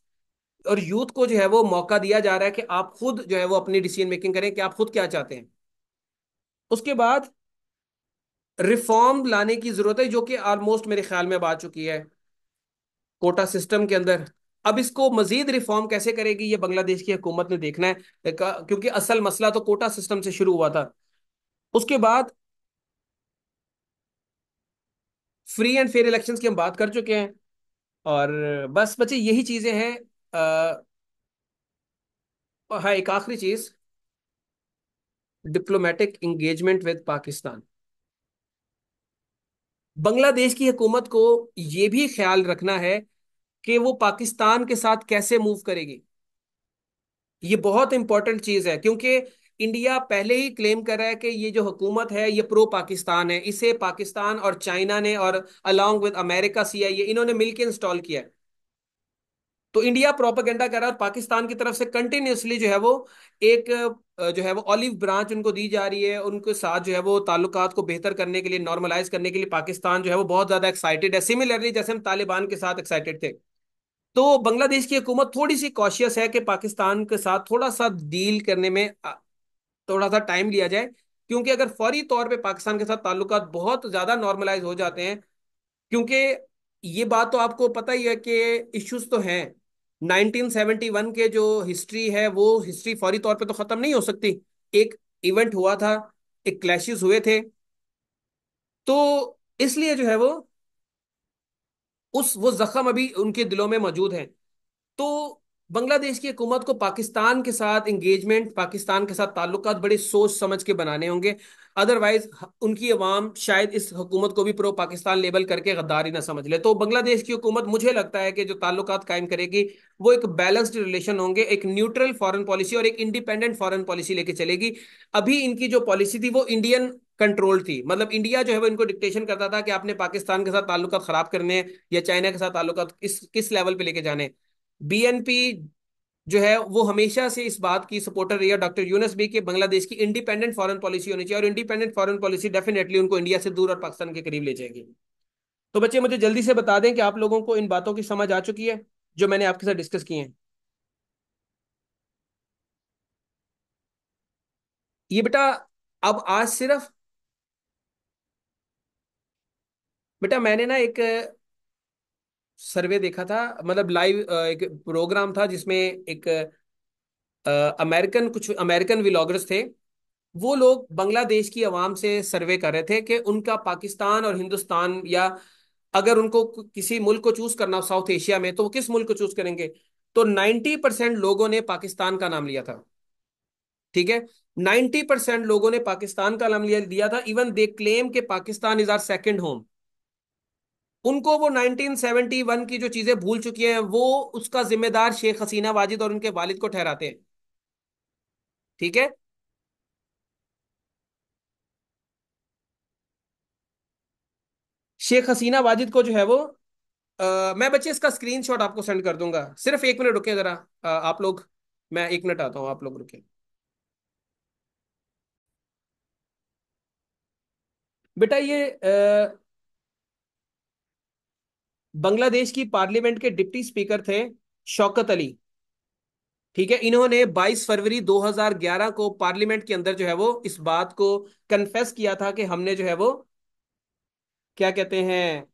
और यूथ को जो है वो मौका दिया जा रहा है कि आप खुद जो है वो अपनी डिसीजन मेकिंग करें कि आप खुद क्या चाहते हैं। उसके बाद रिफॉर्म लाने की जरूरत है, जो कि ऑलमोस्ट मेरे ख्याल में अब आ चुकी है कोटा सिस्टम के अंदर। अब इसको मजीद रिफॉर्म कैसे करेगी, ये बांग्लादेश की हुकूमत ने देखना है, क्योंकि असल मसला तो कोटा सिस्टम से शुरू हुआ था। उसके बाद फ्री एंड फेयर इलेक्शंस की हम बात कर चुके हैं, और बस बचे यही चीजें हैं। हाँ, एक आखिरी चीज, diplomatic engagement with Pakistan. Bangladesh की हुकूमत को ये भी ख्याल रखना है कि वो पाकिस्तान के साथ कैसे मूव करेगी। ये बहुत इंपॉर्टेंट चीज है, क्योंकि इंडिया पहले ही क्लेम कर रहा है कि ये जो हुकूमत है ये प्रो पाकिस्तान है, इसे पाकिस्तान और चाइना ने, और अलोंग विद अमेरिका, सीआईए, इन्होंने मिलकर इंस्टॉल किया है। तो इंडिया प्रोपेगेंडा कर रहा है, और पाकिस्तान की तरफ से कंटिन्यूअसली जो है वो एक जो है वो ऑलिव ब्रांच उनको दी जा रही है, उनके साथ जो है वो ताल्लुकात को बेहतर करने के लिए, नॉर्मलाइज करने के लिए पाकिस्तान जो है वो बहुत ज्यादा एक्साइटेड है, सिमिलरली जैसे हम तालिबान के साथ एक्साइटेड थे। तो बांग्लादेश की हुकूमत थोड़ी सी कॉशियस है कि पाकिस्तान के साथ थोड़ा सा डील करने में थोड़ा सा टाइम लिया जाए, क्योंकि अगर फौरी तौर पे पाकिस्तान के साथ ताल्लुकात बहुत ज्यादा नॉर्मलाइज हो जाते हैं, क्योंकि ये बात तो आपको पता ही है कि इश्यूज तो हैं, 1971 के जो हिस्ट्री है वो हिस्ट्री फौरी तौर पे तो खत्म नहीं हो सकती। एक इवेंट हुआ था, एक क्लैशेस हुए थे, तो इसलिए जो है वो जख्म अभी उनके दिलों में मौजूद है। तो बांग्लादेश की हुकूमत को पाकिस्तान के साथ इंगेजमेंट, पाकिस्तान के साथ ताल्लुकात बड़े सोच समझ के बनाने होंगे। अदरवाइज उनकी अवाम शायद इस हुकूमत को भी प्रो पाकिस्तान लेबल करके गद्दारी ना समझ ले। तो बांग्लादेश की हुकूमत मुझे लगता है कि जो ताल्लुकात कायम करेगी वो एक बैलेंस्ड रिलेशन होंगे, एक न्यूट्रल फॉरेन पॉलिसी और एक इंडिपेंडेंट फॉरेन पॉलिसी लेके चलेगी। अभी इनकी जो पॉलिसी थी वो इंडियन कंट्रोल थी, मतलब इंडिया जो है वो इनको डिक्टेशन करता था कि आपने पाकिस्तान के साथ ताल्लुकात खराब करने हैं या चाइना के साथ ताल्लुकात किस लेवल पे लेके जाने। बीएनपी जो है वो हमेशा से इस बात की सपोर्टर रही है, डॉक्टर यूनस भी, कि बांग्लादेश की इंडिपेंडेंट फॉरेन पॉलिसी होनी चाहिए, और इंडिपेंडेंट फॉरेन पॉलिसी डेफिनेटली उनको इंडिया से दूर और पाकिस्तान के करीब ले जाएगी। तो बच्चे मुझे जल्दी से बता दें कि आप लोगों को इन बातों की समझ आ चुकी है जो मैंने आपके साथ डिस्कस की हैं। ये बेटा, अब आज सिर्फ, बेटा मैंने ना एक सर्वे देखा था, मतलब लाइव एक प्रोग्राम था जिसमें एक कुछ अमेरिकन व्लॉगर्स थे। वो लोग बांग्लादेश की आवाम से सर्वे कर रहे थे कि उनका पाकिस्तान और हिंदुस्तान, या अगर उनको किसी मुल्क को चूज करना हो साउथ एशिया में तो वो किस मुल्क को चूज करेंगे। तो 90% लोगों ने पाकिस्तान का नाम लिया था। ठीक है, 90% लोगों ने पाकिस्तान का नाम लिया दिया था। इवन दे क्लेम कि Pakistan is our second home. उनको वो 1971 की जो चीजें भूल चुकी हैं वो उसका जिम्मेदार शेख हसीना वाजिद और उनके वालिद को ठहराते हैं। ठीक है। शेख हसीना वाजिद को जो है वो मैं बच्चे इसका स्क्रीनशॉट आपको सेंड कर दूंगा। सिर्फ 1 मिनट रुके जरा, आप लोग, मैं 1 मिनट आता हूँ, आप लोग रुके। बेटा ये बांग्लादेश की पार्लियामेंट के डिप्टी स्पीकर थे, शौकत अली। ठीक है, इन्होंने 22 फरवरी 2011 को पार्लियामेंट के अंदर जो है वो इस बात को कन्फेस किया था कि हमने जो है वो क्या कहते हैं,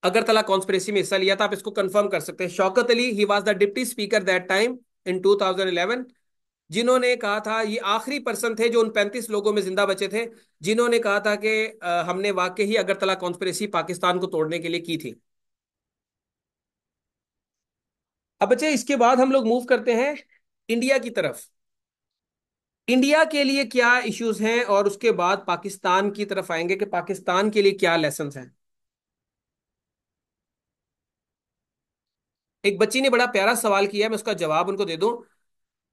अगरतला कॉन्स्पिरेसी में हिस्सा लिया था। आप इसको कंफर्म कर सकते हैं। Shaukat Ali, he was the deputy speaker that time in 2011, जिन्होंने कहा था, ये आखिरी पर्सन थे जो उन 35 लोगों में जिंदा बचे थे जिन्होंने कहा था कि हमने वाकई ही अगरतला कॉन्स्पिरेसी पाकिस्तान को तोड़ने के लिए की थी। अब बच्चे इसके बाद हम लोग मूव करते हैं इंडिया की तरफ। इंडिया के लिए क्या इश्यूज हैं, और उसके बाद पाकिस्तान की तरफ आएंगे कि पाकिस्तान के लिए क्या लेसन हैं। एक बच्ची ने बड़ा प्यारा सवाल किया है, मैं उसका जवाब उनको दे दूं।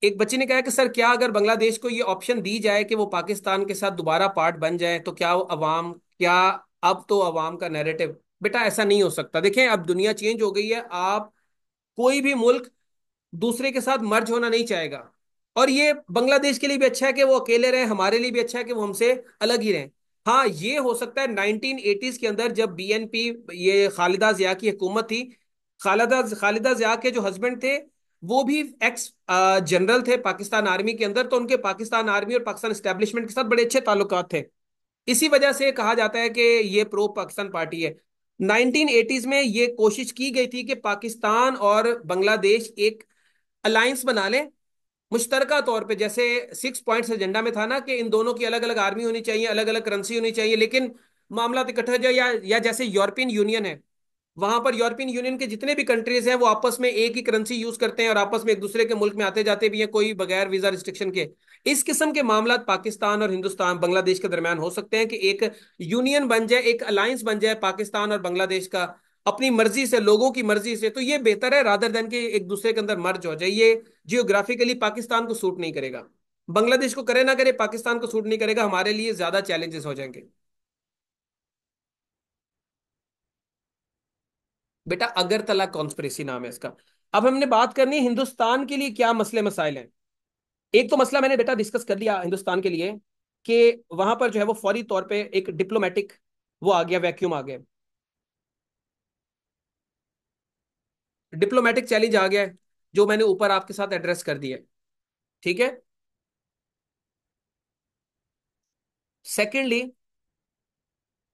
एक बच्ची ने कहा कि सर, क्या अगर बांग्लादेश को ये ऑप्शन दी जाए कि वो पाकिस्तान के साथ दोबारा पार्ट बन जाए तो क्या वो अवाम, क्या अब तो अवाम का नैरेटिव, बेटा ऐसा नहीं हो सकता। देखें, अब दुनिया चेंज हो गई है। आप, कोई भी मुल्क दूसरे के साथ मर्ज होना नहीं चाहेगा। और ये बांग्लादेश के लिए भी अच्छा है कि वो अकेले रहे, हमारे लिए भी अच्छा है कि वो हमसे अलग ही रहें। हाँ, ये हो सकता है 1980s के अंदर जब बीएनपी, ये खालिदा जिया की हुकूमत थी, खालिदा खालिदा जिया के जो हस्बैंड थे वो भी एक्स जनरल थे पाकिस्तान आर्मी के अंदर, तो उनके पाकिस्तान आर्मी और पाकिस्तान एस्टेब्लिशमेंट के साथ बड़े अच्छे ताल्लुकात थे। इसी वजह से कहा जाता है कि ये प्रो पाकिस्तान पार्टी है। 1980s में ये कोशिश की गई थी कि पाकिस्तान और बांग्लादेश एक अलायंस बना लें मुश्तरका तौर पे, जैसे 6 पॉइंट्स एजेंडा में था ना कि इन दोनों की अलग अलग आर्मी होनी चाहिए, अलग अलग करेंसी होनी चाहिए, लेकिन मामला इकट्ठा हो जाए। या जैसे यूरोपियन यूनियन है, वहां पर यूरोपियन यूनियन के जितने भी कंट्रीज हैं वो आपस में एक ही करेंसी यूज करते हैं और आपस में एक दूसरे के मुल्क में आते जाते भी हैं, कोई बगैर वीजा रिस्ट्रिक्शन के। इस किस्म के मामला पाकिस्तान और हिंदुस्तान, बांग्लादेश के दरमियान हो सकते हैं कि एक यूनियन बन जाए, एक अलायंस बन जाए पाकिस्तान और बांग्लादेश का, अपनी मर्जी से, लोगों की मर्जी से। तो ये बेहतर है रादर देन कि एक दूसरे के अंदर मर्ज हो जाए। ये जियोग्राफिकली पाकिस्तान को सूट नहीं करेगा। बांग्लादेश को करे ना करे, पाकिस्तान को सूट नहीं करेगा, हमारे लिए ज्यादा चैलेंजेस हो जाएंगे। बेटा अगरतला कॉन्स्पिरेसी नाम है इसका। अब हमने बात करनी है हिंदुस्तान के लिए क्या मसले मसाइल हैं। एक तो मसला मैंने बेटा डिस्कस कर लिया हिंदुस्तान के लिए, कि वहां पर जो है वो फौरी तौर पे एक डिप्लोमेटिक वो आ गया, वैक्यूम आ गया, डिप्लोमेटिक चैलेंज आ गया है, जो मैंने ऊपर आपके साथ एड्रेस कर दिया है। ठीक है। सेकेंडली,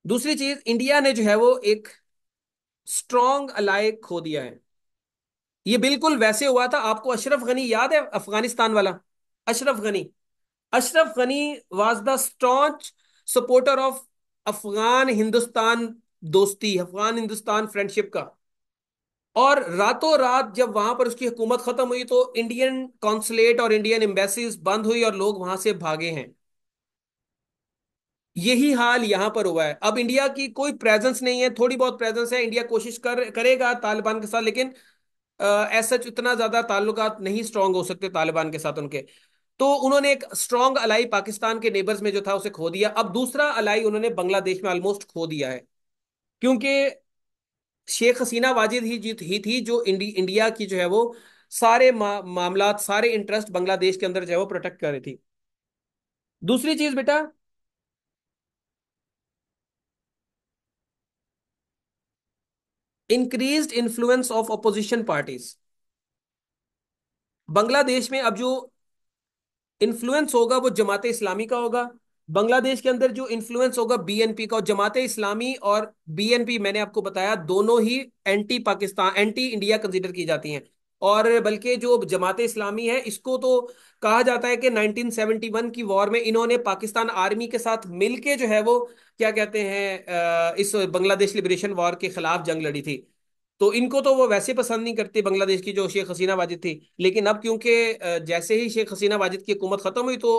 दूसरी चीज, इंडिया ने जो है वो एक स्ट्रॉन्ग अलाय खो दिया है। ये बिल्कुल वैसे हुआ था, आपको अशरफ गनी याद है, अफगानिस्तान वाला Ashraf Ghani. Ashraf Ghani was the staunch supporter of Afghan Hindustan दोस्ती, अफगान हिंदुस्तान फ्रेंडशिप का। और रातों रात जब वहां पर उसकी हुकूमत खत्म हुई तो इंडियन कॉन्सुलेट और इंडियन एम्बेसीज बंद हुई और लोग वहां से भागे हैं। यही हाल यहां पर हुआ है। अब इंडिया की कोई प्रेजेंस नहीं है, थोड़ी बहुत प्रेजेंस है, इंडिया कोशिश करेगा तालिबान के साथ, लेकिन ऐसा इतना ज्यादा ताल्लुकात नहीं स्ट्रांग हो सकते तालिबान के साथ उनके। तो उन्होंने एक स्ट्रांग अलाई पाकिस्तान के नेबर्स में जो था उसे खो दिया। अब दूसरा अलाई उन्होंने बांग्लादेश में ऑलमोस्ट खो दिया है, क्योंकि शेख हसीना वाजिद ही थी जो इंडिया की जो है वो सारे मामलात, सारे इंटरेस्ट बांग्लादेश के अंदर जो है वो प्रोटेक्ट कर रही थी। दूसरी चीज बेटा, increased influence of opposition parties. Bangladesh में अब जो इन्फ्लुएंस होगा वो जमाते इस्लामी का होगा। बांग्लादेश के अंदर जो इन्फ्लुएंस होगा बीएनपी का, और जमाते इस्लामी और बीएनपी मैंने आपको बताया दोनों ही anti Pakistan, anti India consider की जाती हैं। और बल्कि जो जमाते इस्लामी है इसको तो कहा जाता है कि 1971 की वॉर में इन्होंने पाकिस्तान आर्मी के साथ मिलके जो है वो क्या कहते हैं इस बांग्लादेश लिबरेशन वॉर के खिलाफ जंग लड़ी थी। तो इनको तो वो वैसे पसंद नहीं करती बांग्लादेश की जो शेख हसीना वाजिद थी, लेकिन अब क्योंकि जैसे ही शेख हसीना वाजिद की हुकूमत खत्म हुई तो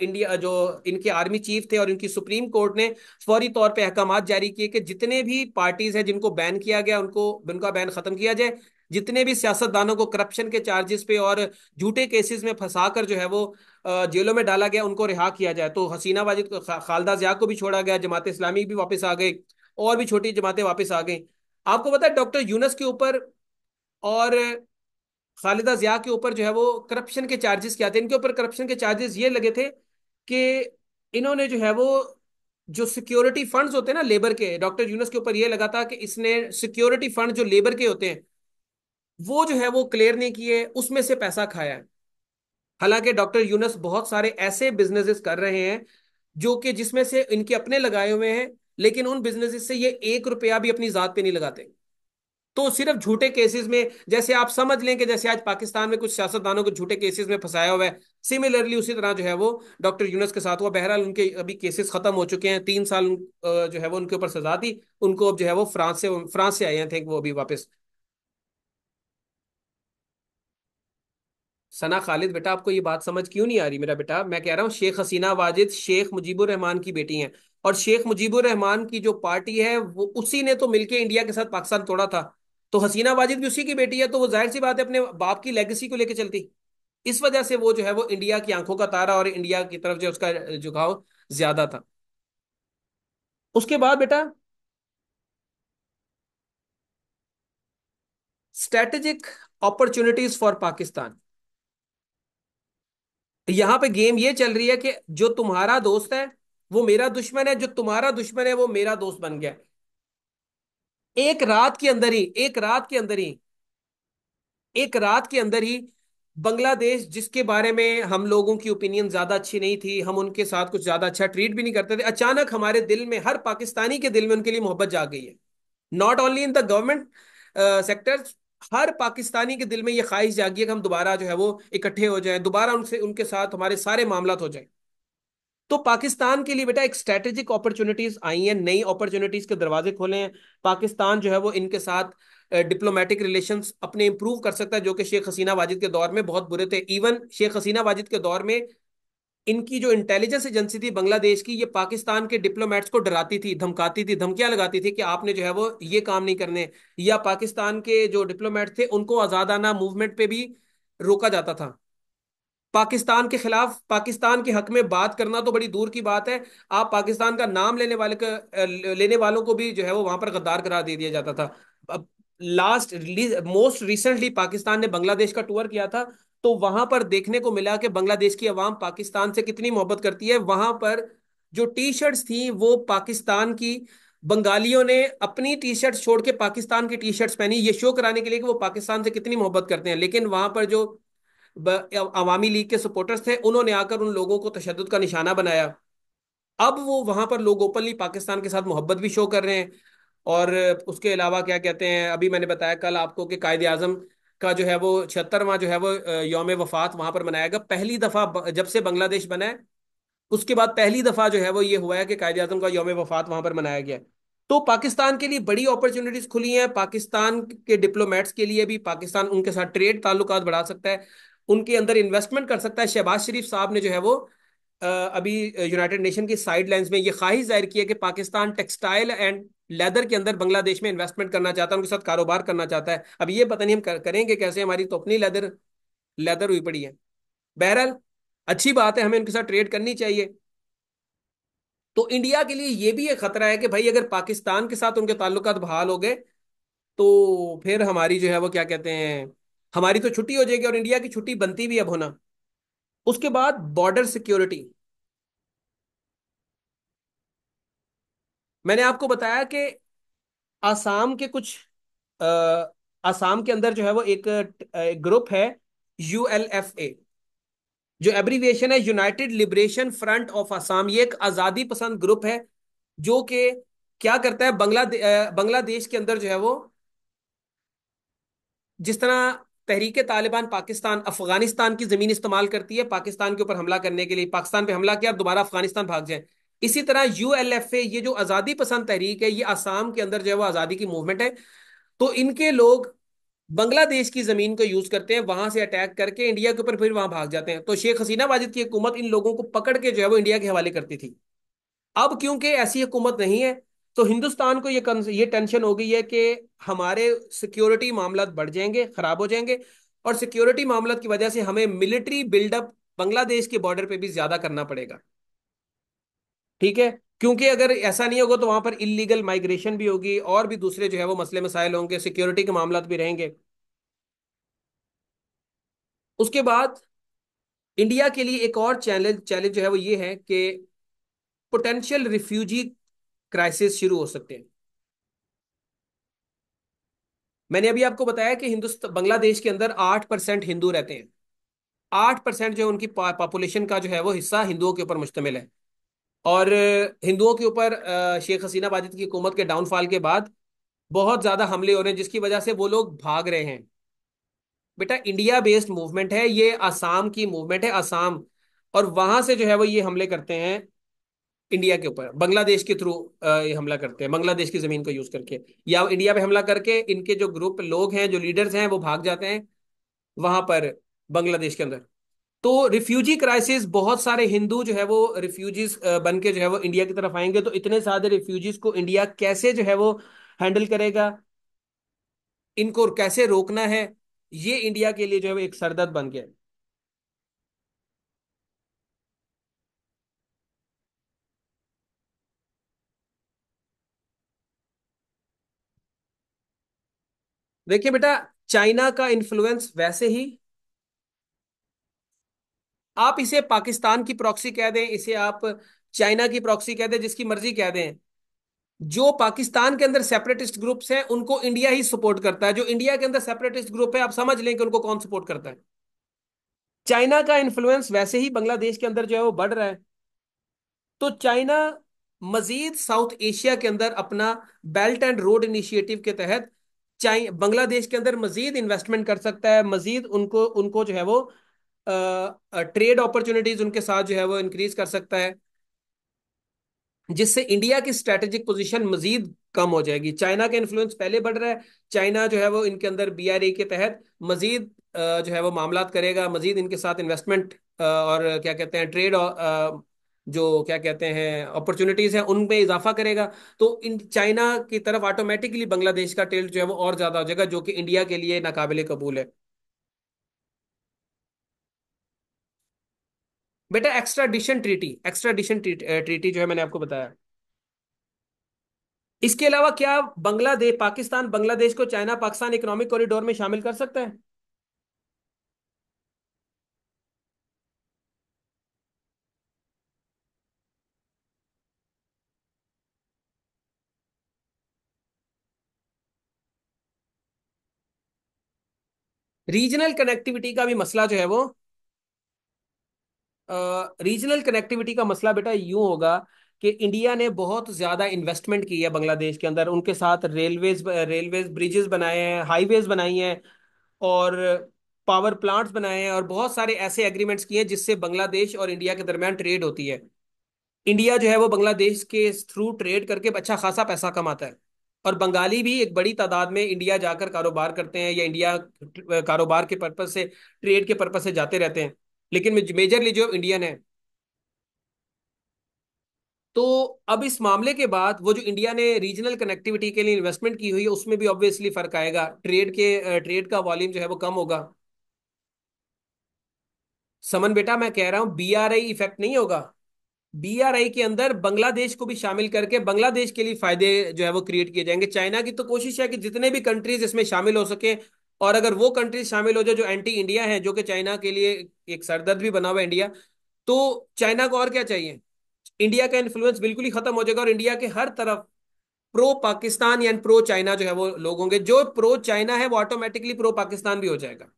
इंडिया जो इनके आर्मी चीफ थे और इनकी सुप्रीम कोर्ट ने फौरी तौर पे अहकामात जारी किए कि जितने भी पार्टीज हैं जिनको बैन किया गया उनको उनका बैन खत्म किया जाए। जितने भी सियासतदानों को करप्शन के चार्जेस पे और झूठे केसेस में फंसा कर जो है वो जेलों में डाला गया उनको रिहा किया जाए। तो हसीना वाजिद को, खालदा जिया को भी छोड़ा गया, जमात इस्लामी भी वापस आ गई, और भी छोटी जमातें वापस आ गई। आपको पता है डॉक्टर यूनस के ऊपर और खालिदा जिया के ऊपर जो है वो करप्शन के चार्जेस क्या थे? इनके ऊपर करप्शन के चार्जेस ये लगे थे कि इन्होंने जो है वो जो सिक्योरिटी फंड्स होते हैं ना लेबर के, डॉक्टर यूनस के ऊपर ये लगा था कि इसने सिक्योरिटी फंड जो लेबर के होते हैं वो जो है वो क्लियर नहीं किए, उसमें से पैसा खाया है। हालांकि डॉक्टर यूनस बहुत सारे ऐसे बिजनेसेस कर रहे हैं जो कि जिसमें से इनके अपने लगाए हुए हैं, लेकिन उन बिजनेसेस से ये 1 रुपया भी अपनी जात पे नहीं लगाते। तो सिर्फ झूठे केसेस में, जैसे आप समझ लें कि जैसे आज पाकिस्तान में कुछ सियासतदानों को झूठे केसेस में फंसाया हुआ है, सिमिलरली उसी तरह जो है वो डॉक्टर यूनुस के साथ हुआ। बहरहाल उनके अभी केसेस खत्म हो चुके हैं, 3 साल जो है वो उनके ऊपर सजा थी। उनको अब जो है वो फ्रांस से आए हैं थे वो अभी वापस। सना खालिद बेटा, आपको ये बात समझ क्यों नहीं आ रही? मेरा बेटा, मैं कह रहा हूँ शेख हसीना वाजिद शेख मुजीबुर रहमान की बेटी हैं, और शेख मुजीबुर रहमान की जो पार्टी है वो उसी ने तो मिलके इंडिया के साथ पाकिस्तान तोड़ा था। तो हसीना वाजिद भी उसी की बेटी है, तो वो जाहिर सी बात है अपने बाप की लेगेसी को लेकर चलती। इस वजह से वो जो है वो इंडिया की आंखों का तारा और इंडिया की तरफ जो उसका झुकाव ज्यादा था। उसके बाद बेटा, स्ट्रेटेजिक अपॉर्चुनिटीज फॉर पाकिस्तान। यहां पे गेम ये चल रही है कि जो तुम्हारा दोस्त है वो मेरा दुश्मन है, जो तुम्हारा दुश्मन है वो मेरा दोस्त बन गया। एक रात के अंदर ही, एक रात के अंदर ही, एक रात के अंदर ही बांग्लादेश, जिसके बारे में हम लोगों की ओपिनियन ज्यादा अच्छी नहीं थी, हम उनके साथ कुछ ज्यादा अच्छा ट्रीट भी नहीं करते थे, अचानक हमारे दिल में, हर पाकिस्तानी के दिल में उनके लिए मोहब्बत जाग गई है। Not only in the government sector, हर पाकिस्तानी के दिल में ये ख्वाहिश जागी है कि हम दोबारा जो है वो इकट्ठे हो जाएं, दोबारा उनसे उनके साथ हमारे सारे मामलात हो जाएं। तो पाकिस्तान के लिए बेटा एक स्ट्रेटेजिक अपॉर्चुनिटीज आई हैं, नई अपॉर्चुनिटीज के दरवाजे खोले हैं। पाकिस्तान जो है वो इनके साथ डिप्लोमेटिक रिलेशंस अपने इंप्रूव कर सकता है, जो कि शेख हसीना वाजिद के दौर में बहुत बुरे थे। इवन शेख हसीना वाजिद के दौर में इनकी जो इंटेलिजेंस एजेंसी थी बांग्लादेश की, ये पाकिस्तान के डिप्लोमेट्स को डराती थी, धमकाती थी, धमकियां लगाती थी कि आपने जो है वो ये काम नहीं करने। या पाकिस्तान के जो डिप्लोमेट थे उनको आजादाना मूवमेंट पे भी रोका जाता था। पाकिस्तान के खिलाफ, पाकिस्तान के हक में बात करना तो बड़ी दूर की बात है, आप पाकिस्तान का नाम लेने वालों को भी जो है वो वहां पर गद्दार करार दे दिया जाता था। अब लास्ट मोस्ट रिसेंटली पाकिस्तान ने बांग्लादेश का टूर किया था, तो वहां पर देखने को मिला कि बांग्लादेश की आवाम पाकिस्तान से कितनी मोहब्बत करती है। वहां पर जो टी शर्ट्स थी वो पाकिस्तान की, बंगालियों ने अपनी टी शर्ट छोड़ के पाकिस्तान की टी शर्ट्स पहनी, ये शो कराने के लिए कि वो पाकिस्तान से कितनी मोहब्बत करते हैं। लेकिन वहां पर जो अवामी लीग के सपोर्टर्स थे उन्होंने आकर उन लोगों को तशद्दुद का निशाना बनाया। अब वो वहां पर लोग ओपनली पाकिस्तान के साथ मोहब्बत भी शो कर रहे हैं। और उसके अलावा क्या कहते हैं, अभी मैंने बताया कल आपको कि कायदे आजम का जो है वो 76वां जो है वो यौम वफात वहां पर मनाया गया। पहली दफा जब से बांग्लादेश बना है उसके बाद पहली दफा जो है वो ये हुआ है कि कायदे आजम का यौम वफात वहां पर मनाया गया है। तो पाकिस्तान के लिए बड़ी अपॉर्चुनिटीज खुली हैं, पाकिस्तान के डिप्लोमेट्स के लिए भी। पाकिस्तान उनके साथ ट्रेड ताल्लुकात बढ़ा सकता है, उनके अंदर इन्वेस्टमेंट कर सकता है। शहबाज शरीफ साहब ने जो है वो अभी यूनाइटेड नेशन की साइडलाइंस में ये ख्वाहिश जाहिर की है कि पाकिस्तान टेक्सटाइल एंड लेदर के अंदर बांग्लादेश में इन्वेस्टमेंट करना चाहता है, उनके साथ कारोबार करना चाहता है। अब ये पता नहीं हम करेंगे कैसे, हमारी तो अपनी लेदर लेदर हुई पड़ी है। बहरहाल अच्छी बात है, हमें उनके साथ ट्रेड करनी चाहिए। तो इंडिया के लिए ये भी एक खतरा है कि भाई अगर पाकिस्तान के साथ उनके ताल्लुकात बहाल हो गए तो फिर हमारी जो है वो क्या कहते हैं, हमारी तो छुट्टी हो जाएगी, और इंडिया की छुट्टी बनती भी अब होना। उसके बाद बॉर्डर सिक्योरिटी। मैंने आपको बताया कि आसाम के कुछ अ, आसाम के अंदर जो है वो एक ग्रुप है, यूएलएफए, जो एब्रीविएशन है United liberation front of Assam. ये एक आजादी पसंद ग्रुप है जो कि क्या करता है, बांग्लादेश के अंदर जो है वो, जिस तरह तहरीके तालिबान पाकिस्तान अफगानिस्तान की जमीन इस्तेमाल करती है पाकिस्तान के ऊपर हमला करने के लिए, पाकिस्तान पे हमला किया और दोबारा अफगानिस्तान भाग जाए, इसी तरह यूएलएफए ये जो आजादी पसंद तहरीक है, ये आसाम के अंदर जो है वो आजादी की मूवमेंट है। तो इनके लोग बांग्लादेश की जमीन को यूज करते हैं, वहां से अटैक करके इंडिया के ऊपर फिर वहां भाग जाते हैं। तो शेख हसीना वाजिद की हुकूमत इन लोगों को पकड़ के जो है वो इंडिया के हवाले करती थी। अब क्योंकि ऐसी हुकूमत नहीं है, तो हिंदुस्तान को ये टेंशन हो गई है कि हमारे सिक्योरिटी मामलात बढ़ जाएंगे, खराब हो जाएंगे, और सिक्योरिटी मामलात की वजह से हमें मिलिट्री बिल्डअप बांग्लादेश के बॉर्डर पे भी ज्यादा करना पड़ेगा। ठीक है, क्योंकि अगर ऐसा नहीं होगा तो वहां पर इलीगल माइग्रेशन भी होगी, और भी दूसरे जो है वो मसले मसाइल होंगे, सिक्योरिटी के मामलात भी रहेंगे। उसके बाद इंडिया के लिए एक और चैलेंज चैलेंज जो है वो ये है कि पोटेंशियल रिफ्यूजी क्राइसिस शुरू हो सकते हैं। मैंने अभी आपको बताया कि हिंदुस्तान बांग्लादेश के अंदर 8% हिंदू रहते हैं। 8% जो उनकी पॉपुलेशन का जो है वो हिस्सा हिंदुओं के ऊपर मुश्तमिल है। और हिंदुओं के ऊपर शेख हसीना वाजिद की हुकूमत के डाउनफॉल के बाद बहुत ज्यादा हमले हो रहे हैं, जिसकी वजह से वो लोग भाग रहे हैं। बेटा इंडिया बेस्ड मूवमेंट है ये, आसाम की मूवमेंट है, आसाम। और वहां से जो है वो ये हमले करते हैं इंडिया के ऊपर, बांग्लादेश के थ्रू ये हमला करते हैं, बांग्लादेश की जमीन को यूज करके, या इंडिया पे हमला करके इनके जो ग्रुप लोग हैं, जो लीडर्स हैं, वो भाग जाते हैं वहां पर बांग्लादेश के अंदर। तो रिफ्यूजी क्राइसिस, बहुत सारे हिंदू जो है वो रिफ्यूजीज बन के जो है वो इंडिया की तरफ आएंगे, तो इतने सारे रिफ्यूजीज को इंडिया कैसे जो है वो हैंडल करेगा, इनको कैसे रोकना है, ये इंडिया के लिए जो है वो एक सरदर्द बन गया है। देखिए बेटा, चाइना का इन्फ्लुएंस वैसे ही, आप इसे पाकिस्तान की प्रॉक्सी कह दें, इसे आप चाइना की प्रॉक्सी कह दें, जिसकी मर्जी कह दें, जो पाकिस्तान के अंदर सेपरेटिस्ट ग्रुप्स हैं उनको इंडिया ही सपोर्ट करता है, जो इंडिया के अंदर सेपरेटिस्ट ग्रुप है आप समझ लें कि उनको कौन सपोर्ट करता है। चाइना का इन्फ्लुएंस वैसे ही बांग्लादेश के अंदर जो है वो बढ़ रहा है। तो चाइना मजीद साउथ एशिया के अंदर अपना बेल्ट एंड रोड इनिशिएटिव के तहत बांग्लादेश के अंदर मजीद इन्वेस्टमेंट कर सकता है, मजीद उनको उनको जो है वो ट्रेड अपॉर्चुनिटीज उनके साथ जो है वो इंक्रीज कर सकता है, जिससे इंडिया की स्ट्रेटेजिक पोजीशन मजीद कम हो जाएगी। चाइना का इन्फ्लुएंस पहले बढ़ रहा है, चाइना जो है वो इनके अंदर बीआरए के तहत मजीद जो है वो मामलात करेगा, मजीद इनके साथ इन्वेस्टमेंट और क्या कहते हैं ट्रेड, जो क्या कहते हैं अपॉर्चुनिटीज हैं उनमें इजाफा करेगा। तो इन चाइना की तरफ ऑटोमेटिकली बांग्लादेश का टिल्ट जो है वो और ज्यादा हो जाएगा, जो कि इंडिया के लिए नाकाबिले कबूल है। बेटा एक्स्ट्राडिशन ट्रीटी जो है मैंने आपको बताया। इसके अलावा क्या बांग्लादेश पाकिस्तान बांग्लादेश को चाइना पाकिस्तान इकोनॉमिक कॉरिडोर में शामिल कर सकता है? रीजनल कनेक्टिविटी का भी मसला जो है वो, रीजनल कनेक्टिविटी का मसला बेटा यूं होगा कि इंडिया ने बहुत ज्यादा इन्वेस्टमेंट की है बांग्लादेश के अंदर, उनके साथ रेलवेज ब्रिजेस बनाए हैं, हाईवेज बनाई हैं, और पावर प्लांट्स बनाए हैं, और बहुत सारे ऐसे एग्रीमेंट्स किए हैं जिससे बांग्लादेश और इंडिया के दरमियान ट्रेड होती है। इंडिया जो है वो बांग्लादेश के थ्रू ट्रेड करके अच्छा खासा पैसा कमाता है। और बंगाली भी एक बड़ी तादाद में इंडिया जाकर कारोबार करते हैं, या इंडिया कारोबार के पर्पज से, ट्रेड के पर्पज से जाते रहते हैं। लेकिन मेजरली जो इंडियन है। तो अब इस मामले के बाद वो जो इंडिया ने रीजनल कनेक्टिविटी के लिए इन्वेस्टमेंट की हुई है, उसमें भी ऑब्वियसली फर्क आएगा, ट्रेड का वॉल्यूम जो है वो कम होगा। समन बेटा, मैं कह रहा हूं बीआरआई इफेक्ट नहीं होगा। बीआरआई के अंदर बांग्लादेश को भी शामिल करके बांग्लादेश के लिए फायदे जो है वो क्रिएट किए जाएंगे। चाइना की तो कोशिश है कि जितने भी कंट्रीज इसमें शामिल हो सके, और अगर वो कंट्रीज शामिल हो जाए जो एंटी इंडिया है, जो कि चाइना के लिए एक सरदर्द भी बना हुआ है इंडिया, तो चाइना को और क्या चाहिए। इंडिया का इन्फ्लुएंस बिल्कुल ही खत्म हो जाएगा, और इंडिया के हर तरफ प्रो पाकिस्तान या प्रो चाइना जो है वो लोग होंगे। जो प्रो चाइना है वो ऑटोमेटिकली प्रो पाकिस्तान भी हो जाएगा।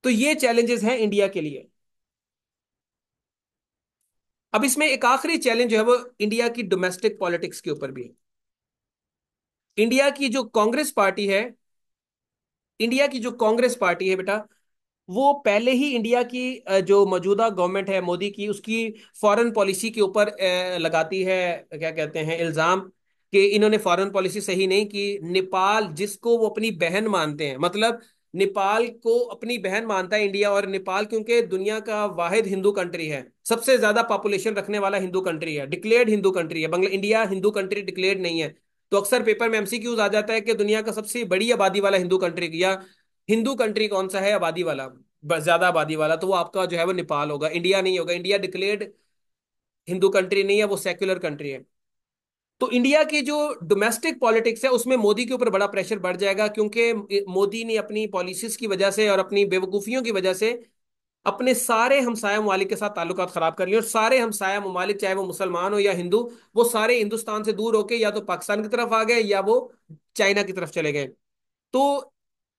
तो ये चैलेंजेस हैं इंडिया के लिए। अब इसमें एक आखिरी चैलेंज जो है वो इंडिया की डोमेस्टिक पॉलिटिक्स के ऊपर भी है। इंडिया की जो कांग्रेस पार्टी है, इंडिया की जो कांग्रेस पार्टी है बेटा, वो पहले ही इंडिया की जो मौजूदा गवर्नमेंट है मोदी की, उसकी फॉरेन पॉलिसी के ऊपर लगाती है, क्या कहते हैं, इल्जाम, कि इन्होंने फॉरेन पॉलिसी सही नहीं की। नेपाल जिसको वो अपनी बहन मानते हैं, मतलब नेपाल को अपनी बहन मानता है इंडिया, और नेपाल क्योंकि दुनिया का वाहिद हिंदू कंट्री है, सबसे ज्यादा पॉपुलेशन रखने वाला हिंदू कंट्री है, डिक्लेयर्ड हिंदू कंट्री है, बंगला इंडिया हिंदू कंट्री डिक्लेयर्ड नहीं है। तो अक्सर पेपर में एमसीक्यूज आ जाता है कि दुनिया का सबसे बड़ी आबादी वाला हिंदू कंट्री, या हिंदू कंट्री कौन सा है आबादी वाला, ज्यादा आबादी वाला, तो वो आपका जो है वो नेपाल होगा, इंडिया नहीं होगा। इंडिया डिक्लेयर्ड हिंदू कंट्री नहीं है, वो सेक्युलर कंट्री है। तो इंडिया की जो डोमेस्टिक पॉलिटिक्स है उसमें मोदी के ऊपर बड़ा प्रेशर बढ़ जाएगा, क्योंकि मोदी ने अपनी पॉलिसीज की वजह से और अपनी बेवकूफियों की वजह से अपने सारे हमसाया ममालिक के साथ ताल्लुकात खराब कर लिए, और सारे हमसाया ममालिक, चाहे वो मुसलमान हो या हिंदू, वो सारे हिंदुस्तान से दूर होके या तो पाकिस्तान की तरफ आ गए या वो चाइना की तरफ चले गए। तो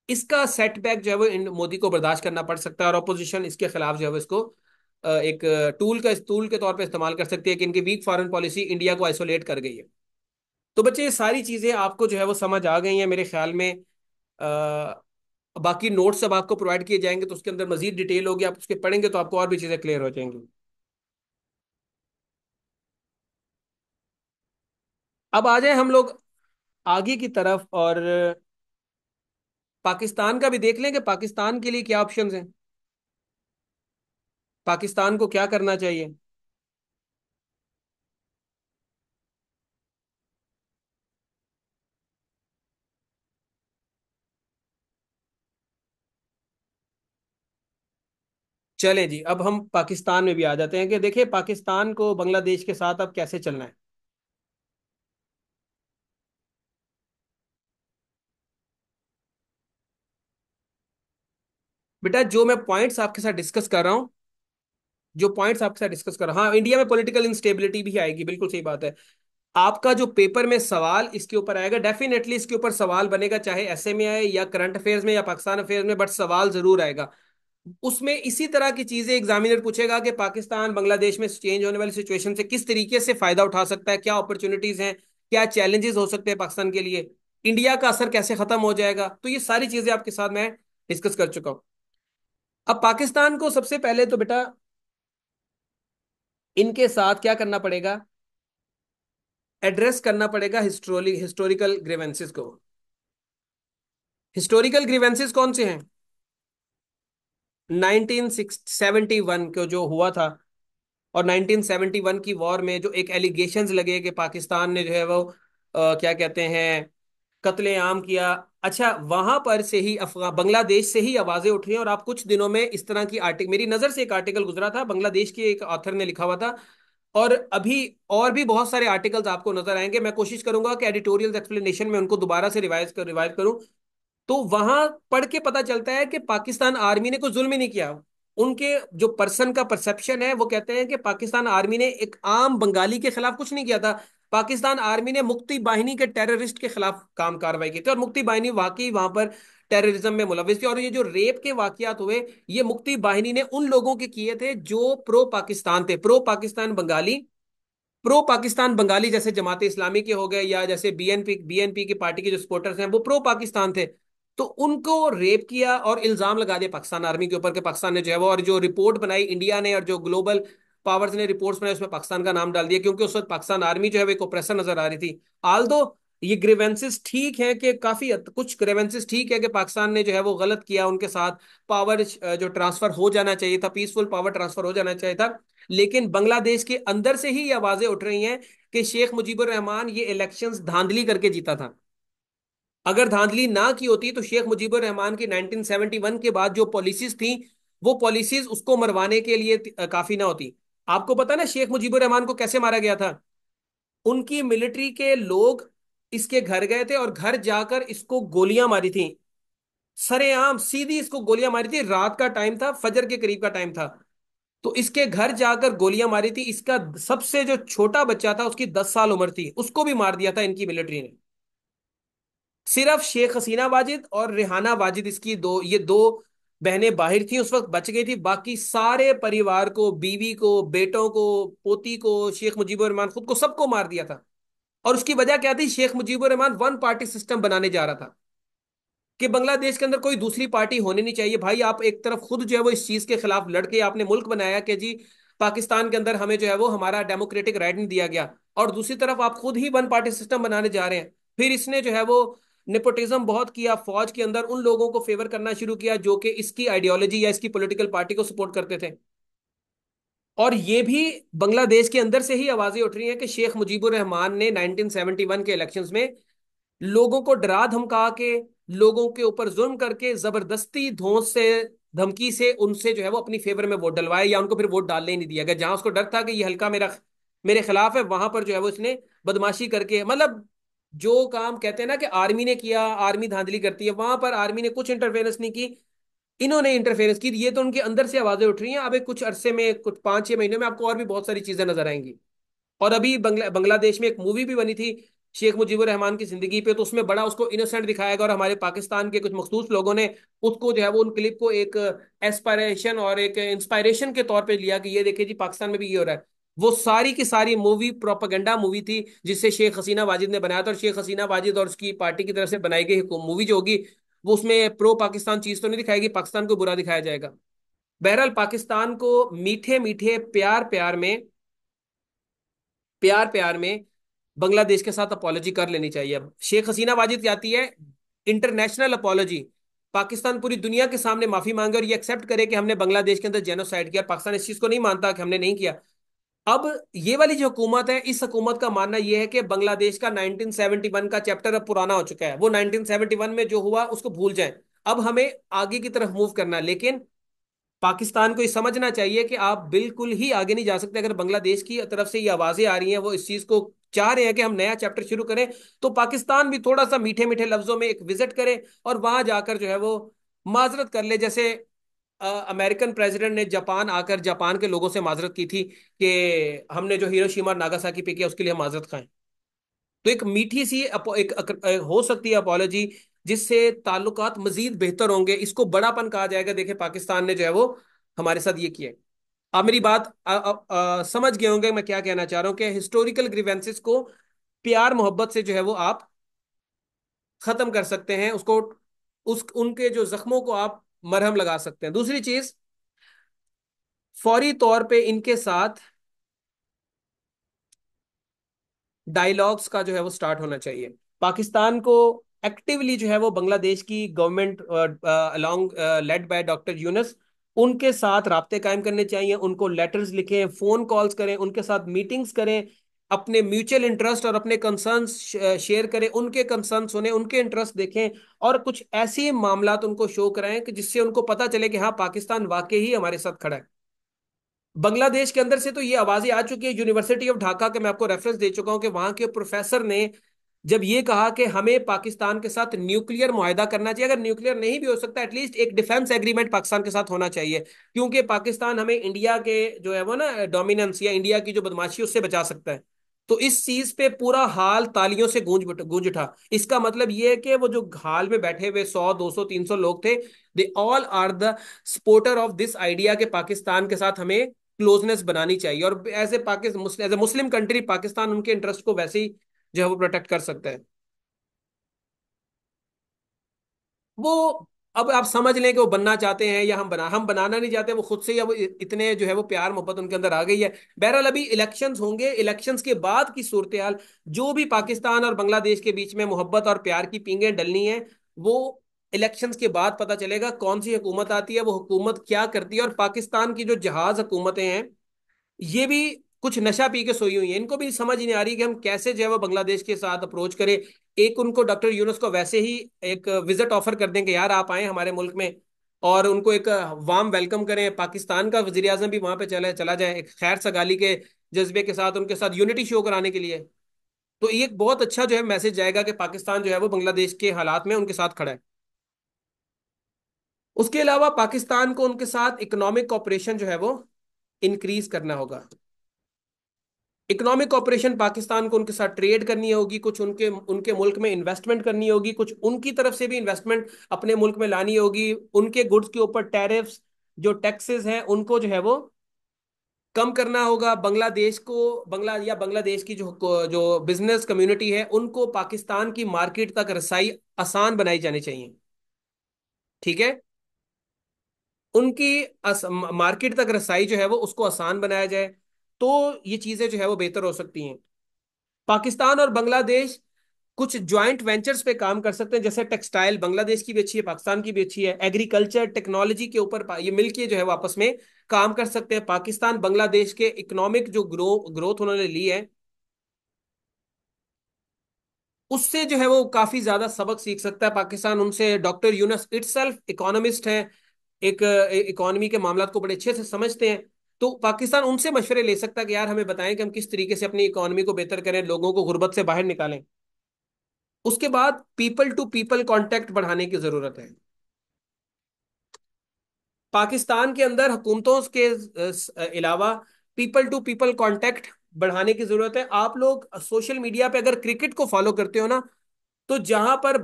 इसका सेटबैक जो है वो मोदी को बर्दाश्त करना पड़ सकता है, और अपोजिशन इसके खिलाफ जो है वो इसको एक टूल के तौर पे इस्तेमाल कर सकती है कि इनकी वीक फॉरेन पॉलिसी इंडिया को आइसोलेट कर गई है। तो बच्चे, ये सारी चीजें आपको जो है वो समझ आ गई हैं मेरे ख्याल में। बाकी नोट्स सब आपको प्रोवाइड किए जाएंगे, तो उसके अंदर मजीद डिटेल होगी, आप उसके पढ़ेंगे तो आपको और भी चीजें क्लियर हो जाएंगी। अब आ जाए हम लोग आगे की तरफ, और पाकिस्तान का भी देख लें कि पाकिस्तान के लिए क्या ऑप्शंस हैं, पाकिस्तान को क्या करना चाहिए। चलें जी, अब हम पाकिस्तान में भी आ जाते हैं कि देखिए पाकिस्तान को बांग्लादेश के साथ अब कैसे चलना है। बेटा, जो मैं पॉइंट्स आपके साथ डिस्कस कर रहा हूँ, जो पॉइंट्स आपके साथ डिस्कस कर रहा हूँ, हाँ, इंडिया में पॉलिटिकल इंस्टेबिलिटी भी आएगी, बिल्कुल सही बात है। आपका जो पेपर में सवाल इसके ऊपर आएगा, डेफिनेटली इसके ऊपर सवाल बनेगा, चाहे ऐसे में आए या करंट अफेयर्स में या पाकिस्तान अफेयर्स में, बट सवाल जरूर आएगा। उसमें इसी तरह की चीजें एग्जामिनर पूछेगा कि पाकिस्तान बांग्लादेश में चेंज होने वाली सिचुएशन से किस तरीके से फायदा उठा सकता है, क्या अपॉर्चुनिटीज हैं, क्या चैलेंजेस हो सकते हैं पाकिस्तान के लिए, इंडिया का असर कैसे खत्म हो जाएगा। तो ये सारी चीजें आपके साथ मैं डिस्कस कर चुका हूं। अब पाकिस्तान को सबसे पहले तो बेटा इनके साथ क्या करना पड़ेगा, एड्रेस करना पड़ेगा हिस्टोरिकल ग्रीवेंसेस को। हिस्टोरिकल ग्रीवेंसेस कौन से हैं? 1971 को जो हुआ था, और 1971 की वॉर में जो एक एलिगेशंस लगे कि पाकिस्तान ने जो है वो क्या कहते हैं, कत्लेआम किया। अच्छा, वहां पर से ही अफगान बांग्लादेश से ही आवाजें उठ रही हैं, और आप कुछ दिनों में इस तरह की आर्टिकल, मेरी नजर से एक आर्टिकल गुजरा था, बांग्लादेश के एक ऑथर ने लिखा हुआ था। और अभी और भी बहुत सारे आर्टिकल्स आपको नजर आएंगे, मैं कोशिश करूंगा कि एडिटोरियल एक्सप्लेनेशन में उनको दोबारा से रिवाइज करूं। तो वहां पढ़ के पता चलता है कि पाकिस्तान आर्मी ने कोई जुल्म ही नहीं किया। उनके जो पर्सन का परसेप्शन है वो कहते हैं कि पाकिस्तान आर्मी ने एक आम बंगाली के खिलाफ कुछ नहीं किया था। पाकिस्तान आर्मी ने मुक्ति बाहिनी के टेररिस्ट के खिलाफ काम कार्रवाई की थी, और मुक्ति बाहिनी वाकई वहां पर टेररिज्म में मुलविस थी। और ये जो रेप के वाकयात हुए, ये मुक्ति बाहिनी ने उन लोगों के किए थे जो प्रो पाकिस्तान थे, प्रो पाकिस्तान बंगाली। प्रो पाकिस्तान बंगाली जैसे जमात इस्लामी के हो गए, या जैसे बीएनपी की पार्टी के जो सपोर्टर्स हैं वो प्रो पाकिस्तान थे। तो उनको रेप किया और इल्जाम लगा दिया पाकिस्तान आर्मी के ऊपर कि पाकिस्तान ने जो है वो, और जो रिपोर्ट बनाई इंडिया ने और जो ग्लोबल पावर्स ने रिपोर्ट्स बनाई, उसमें पाकिस्तान का नाम डाल दिया, क्योंकि उस वक्त पाकिस्तान आर्मी जो है वो एक ओप्रेसर नजर आ रही थी। आल दो ये ग्रीवेंसेस ठीक है कि काफी कुछ ग्रीवेंसेस ठीक है कि पाकिस्तान ने जो है वो गलत किया उनके साथ, पावर जो ट्रांसफर हो जाना चाहिए था, पीसफुल पावर ट्रांसफर हो जाना चाहिए था। लेकिन बांग्लादेश के अंदर से ही ये आवाजें उठ रही हैं कि शेख मुजीबुर रहमान ये इलेक्शंस धांधली करके जीता था। अगर धांधली ना की होती तो शेख मुजीबुर रहमान की 1971 के बाद जो पॉलिसीज थी, वो पॉलिसीज उसको मरवाने के लिए काफी ना होती। आपको पता ना शेख मुजीबुर रहमान को कैसे मारा गया था? उनकी मिलिट्री के लोग इसके घर गए थे और घर जाकर इसको गोलियां मारी थी, सरेआम सीधी इसको गोलियां मारी थी। रात का टाइम था, फजर के करीब का टाइम था, तो इसके घर जाकर गोलियां मारी थी। इसका सबसे जो छोटा बच्चा था उसकी 10 साल उम्र थी, उसको भी मार दिया था इनकी मिलिट्री ने। सिर्फ शेख हसीना वाजिद और रेहाना वाजिद, इसकी दो बहनें बाहर थी उस वक्त, बच गई थी। बाकी सारे परिवार को, बीवी को, बेटों को, पोती को, शेख मुजीबुर रहमान खुद को, सबको मार दिया था। और उसकी वजह क्या थी? Sheikh Mujibur Rahman one party system बनाने जा रहा था कि बांग्लादेश के अंदर कोई दूसरी पार्टी होनी नहीं चाहिए। भाई आप एक तरफ खुद जो है वो इस चीज के खिलाफ लड़के आपने मुल्क बनाया कि जी पाकिस्तान के अंदर हमें जो है वो हमारा डेमोक्रेटिक राइट नहीं दिया गया, और दूसरी तरफ आप खुद ही वन पार्टी सिस्टम बनाने जा रहे हैं। फिर इसने जो है वो नेपोटिज्म बहुत किया, फौज के अंदर उन लोगों को फेवर करना शुरू किया जो कि इसकी आइडियोलॉजी या इसकी पॉलिटिकल पार्टी को सपोर्ट करते थे। और ये भी बांग्लादेश के अंदर से ही आवाजें उठ रही हैं कि शेख मुजीबुर रहमान ने 1971 के इलेक्शंस में लोगों को डरा धमका के, लोगों के ऊपर जुल्म करके, जबरदस्ती धौंस से, धमकी से उनसे जो है वो अपनी फेवर में वोट डलवाए, या उनको फिर वोट डालने ही नहीं दिया गया। जहां उसको डर था कि ये हल्का मेरे खिलाफ है, वहां पर जो है वो इसने बदमाशी करके, मतलब जो काम कहते हैं ना कि आर्मी ने किया, आर्मी धांधली करती है, वहां पर आर्मी ने कुछ इंटरफेरेंस नहीं की, इन्होंने इंटरफेरेंस की। ये तो उनके अंदर से आवाजें उठ रही हैं। अब एक कुछ अरसे में, कुछ 5-6 महीनों में आपको और भी बहुत सारी चीजें नजर आएंगी। और अभी बांग्लादेश में एक मूवी भी बनी थी शेख मुजीबुर रहमान की जिंदगी पे, तो उसमें बड़ा उसको इनोसेंट दिखाया गया, और हमारे पाकिस्तान के कुछ मखसूस लोगों ने उसको जो है वो उन क्लिप को एक एस्पायरेशन और एक इंस्पायरेशन के तौर पे लिया कि ये देखिए जी पाकिस्तान में भी ये हो रहा है। वो सारी की सारी मूवी प्रोपागेंडा मूवी थी जिससे शेख हसीना वाजिद ने बनाया था, और शेख हसीना वाजिद और उसकी पार्टी की तरफ से बनाई गई मूवी जो होगी वो उसमें प्रो पाकिस्तान चीज तो नहीं दिखाएगी, पाकिस्तान को बुरा दिखाया जाएगा। बहरहाल पाकिस्तान को मीठे मीठे प्यार प्यार में बांग्लादेश के साथ अपॉलॉजी कर लेनी चाहिए। अब शेख हसीना वाजिद जाती है इंटरनेशनल अपॉलॉजी, पाकिस्तान पूरी दुनिया के सामने माफी मांगे और ये एक्सेप्ट करे कि हमने बांग्लादेश के अंदर जेनोसाइड किया। पाकिस्तान इस चीज को नहीं मानता कि हमने नहीं किया। अब ये वाली जो हुकूमत है, इस हुकूमत का मानना यह है कि बांग्लादेश का 1971 का चैप्टर अब पुराना हो चुका है, वो 1971 में जो हुआ उसको भूल जाएं, अब हमें आगे की तरफ मूव करना है। लेकिन पाकिस्तान को ये समझना चाहिए कि आप बिल्कुल ही आगे नहीं जा सकते। अगर बांग्लादेश की तरफ से ये आवाजें आ रही हैं, वो इस चीज को चाह रहे हैं कि हम नया चैप्टर शुरू करें, तो पाकिस्तान भी थोड़ा सा मीठे मीठे लफ्जों में एक विजिट करे और वहां जाकर जो है वो माजरत कर ले। जैसे अमेरिकन प्रेसिडेंट ने जापान आकर जापान के लोगों से माजरत की थी कि हमने जो हिरोशिमा और नागासाकी पे किया उसके लिए हम माजरत खाएं। तो एक मीठी सी हो सकती है अपॉलॉजी, जिससे ताल्लुकात मजीद बेहतर होंगे, इसको बड़ापन कहा जाएगा। देखिए पाकिस्तान ने जो है वो हमारे साथ ये किया है। आप मेरी बात समझ गए होंगे मैं क्या कहना चाह रहा हूँ कि हिस्टोरिकल ग्रीवेंसेस को प्यार मोहब्बत से जो है वो आप खत्म कर सकते हैं, उसको उस उनके जो जख्मों को आप मरहम लगा सकते हैं। दूसरी चीज, फौरी तौर पे इनके साथ डायलॉग्स का जो है वो स्टार्ट होना चाहिए। पाकिस्तान को एक्टिवली जो है वो बांग्लादेश की government along led by doctor Yunus, उनके साथ राब्ते कायम करने चाहिए। उनको लेटर्स लिखें, फोन कॉल्स करें, उनके साथ मीटिंग्स करें, अपने म्यूचुअल इंटरेस्ट और अपने कंसर्न्स शेयर करें, उनके कंसर्न सुने, उनके इंटरेस्ट देखें, और कुछ ऐसी मामलात उनको शो कराएं कि जिससे उनको पता चले कि हाँ पाकिस्तान वाकई ही हमारे साथ खड़ा है। बांग्लादेश के अंदर से तो ये आवाजें आ चुकी है, यूनिवर्सिटी ऑफ ढाका के मैं आपको रेफरेंस दे चुका हूं कि वहां के प्रोफेसर ने जब ये कहा कि हमें पाकिस्तान के साथ न्यूक्लियर मुआहदा करना चाहिए, अगर न्यूक्लियर नहीं भी हो सकता एटलीस्ट एक डिफेंस एग्रीमेंट पाकिस्तान के साथ होना चाहिए, क्योंकि पाकिस्तान हमें इंडिया के जो है वो ना डोमिनेंस या इंडिया की जो बदमाशी उससे बचा सकता है। तो इस चीज पे पूरा हाल तालियों से गूंज उठा। इसका मतलब ये है कि वो जो हाल में बैठे हुए 100, 200, 300 लोग थे, they all are the supporter of this idea के पाकिस्तान के साथ हमें क्लोजनेस बनानी चाहिए, और as a Pakistan, as a Muslim country Pakistan उनके इंटरेस्ट को वैसे ही जो है वो प्रोटेक्ट कर सकता है। वो अब आप समझ लें कि वो बनना चाहते हैं या हम बनाना नहीं चाहते, वो खुद से ही अब इतने जो है वो प्यार मोहब्बत उनके अंदर आ गई है। बहरहाल अभी इलेक्शंस होंगे, इलेक्शंस के बाद की सूरत हाल, जो भी पाकिस्तान और बांग्लादेश के बीच में मोहब्बत और प्यार की पींगें डलनी है, वो इलेक्शंस के बाद पता चलेगा। कौन सी हुकूमत आती है, वो हुकूमत क्या करती है। और पाकिस्तान की जो जहाज हुकूमतें हैं, ये भी कुछ नशा पी के सोई हुई है। इनको भी समझ नहीं आ रही कि हम कैसे जो है वो बांग्लादेश के साथ अप्रोच करें। एक उनको डॉक्टर यूनुस को वैसे ही एक विजिट ऑफर कर दें कि यार आप आए हमारे मुल्क में, और उनको एक वार्म वेलकम करें। पाकिस्तान का वजीर आजम भी वहां पे चला चला जाए एक खैर सगाली के जज्बे के साथ, उनके साथ यूनिटी शो कराने के लिए। तो ये एक बहुत अच्छा जो है मैसेज जाएगा कि पाकिस्तान जो है वो बांग्लादेश के हालात में उनके साथ खड़ा है। उसके अलावा पाकिस्तान को उनके साथ इकोनॉमिक कॉपरेशन जो है वो इंक्रीज करना होगा। इकोनॉमिक कॉपरेशन पाकिस्तान को उनके साथ ट्रेड करनी होगी, कुछ उनके उनके मुल्क में इन्वेस्टमेंट करनी होगी, कुछ उनकी तरफ से भी इन्वेस्टमेंट अपने मुल्क में लानी होगी। उनके गुड्स के ऊपर टैरिफ्स, जो टैक्सेस हैं, उनको जो है वो कम करना होगा। बांग्लादेश को बांग्लादेश की जो जो बिजनेस कम्युनिटी है, उनको पाकिस्तान की मार्केट तक रसाई आसान बनाई जानी चाहिए। ठीक है, उनकी मार्केट तक रसाई जो है वो उसको आसान बनाया जाए, तो ये चीजें जो है वो बेहतर हो सकती हैं। पाकिस्तान और बांग्लादेश कुछ ज्वाइंट वेंचर्स पे काम कर सकते हैं, जैसे टेक्सटाइल बांग्लादेश की भी अच्छी है, पाकिस्तान की भी अच्छी है। एग्रीकल्चर टेक्नोलॉजी के ऊपर ये मिलके जो है वो आपस में काम कर सकते हैं। पाकिस्तान बांग्लादेश के इकोनॉमिक जो ग्रोथ उन्होंने ली है, उससे जो है वो काफी ज्यादा सबक सीख सकता है पाकिस्तान उनसे। डॉक्टर यूनस इटसेल्फ इकोनॉमिस्ट है, एक इकोनॉमी के मामलात को बड़े अच्छे से समझते हैं। तो पाकिस्तान उनसे मशवरे ले सकता है कि यार हमें बताएं कि हम किस तरीके से अपनी इकोनॉमी को बेहतर करें, लोगों को गुर्बत से बाहर निकालें। उसके बाद पीपल टू पीपल कांटेक्ट बढ़ाने की जरूरत है। पाकिस्तान के अंदर हुकूमतों के अलावा पीपल टू पीपल कांटेक्ट बढ़ाने की जरूरत है। आप लोग सोशल मीडिया पे अगर क्रिकेट को फॉलो करते हो ना, तो जहां पर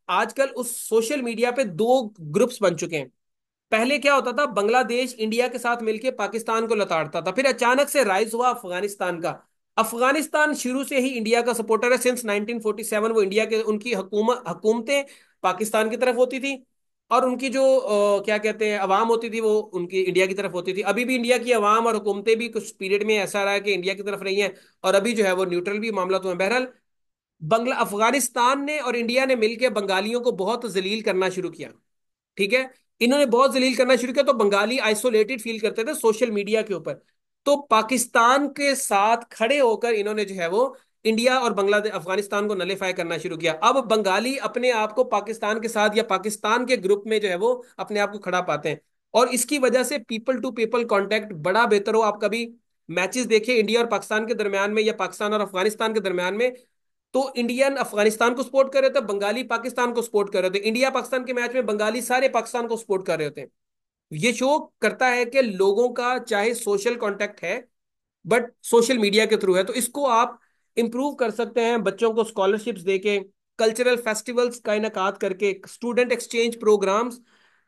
आजकल उस सोशल मीडिया पे दो ग्रुप्स बन चुके हैं। पहले क्या होता था, बांग्लादेश इंडिया के साथ मिलकर पाकिस्तान को लताड़ता था, फिर अचानक से राइज हुआ अफगानिस्तान का। अफगानिस्तान शुरू से ही इंडिया का सपोर्टर है, सिंस 1947 वो इंडिया के, उनकी हुकूमतें पाकिस्तान की तरफ होती थी, और उनकी जो क्या कहते हैं अवाम होती थी, वो उनकी इंडिया की तरफ होती थी। अभी भी इंडिया की अवाम और हुकूमतें भी कुछ पीरियड में ऐसा रहा है कि इंडिया की तरफ रही हैं, और अभी जो है वो न्यूट्रल भी मामला तो है। बहरहाल अफगानिस्तान ने और इंडिया ने मिलकर बंगालियों को बहुत जलील करना शुरू किया। ठीक है, इन्होंने बहुत जलील करना शुरू किया, तो बंगाली आइसोलेटेड फील करते थे सोशल मीडिया के ऊपर। तो पाकिस्तान के साथ खड़े होकर इन्होंने जो है वो इंडिया और बांग्लादेश अफगानिस्तान को नलीफाई करना शुरू किया। अब बंगाली अपने आप को पाकिस्तान के साथ या पाकिस्तान के ग्रुप में जो है वो अपने आप को खड़ा पाते हैं, और इसकी वजह से पीपल टू पीपल कांटेक्ट बड़ा बेहतर हो। आप कभी मैचेस देखिए इंडिया और पाकिस्तान के दरमियान में, या पाकिस्तान और अफगानिस्तान के दरमियान में, तो इंडियन अफगानिस्तान को सपोर्ट कर रहे थे, बंगाली पाकिस्तान को सपोर्ट कर रहे थे। इंडिया पाकिस्तान के मैच में बंगाली सारे पाकिस्तान को सपोर्ट कर रहे होते हैं। ये शो करता है कि लोगों का चाहे सोशल कांटेक्ट है, बट सोशल मीडिया के थ्रू है। तो इसको आप इंप्रूव कर सकते हैं, बच्चों को स्कॉलरशिप्स देके, कल्चरल फेस्टिवल्स का इनकाद करके, स्टूडेंट एक्सचेंज प्रोग्राम्स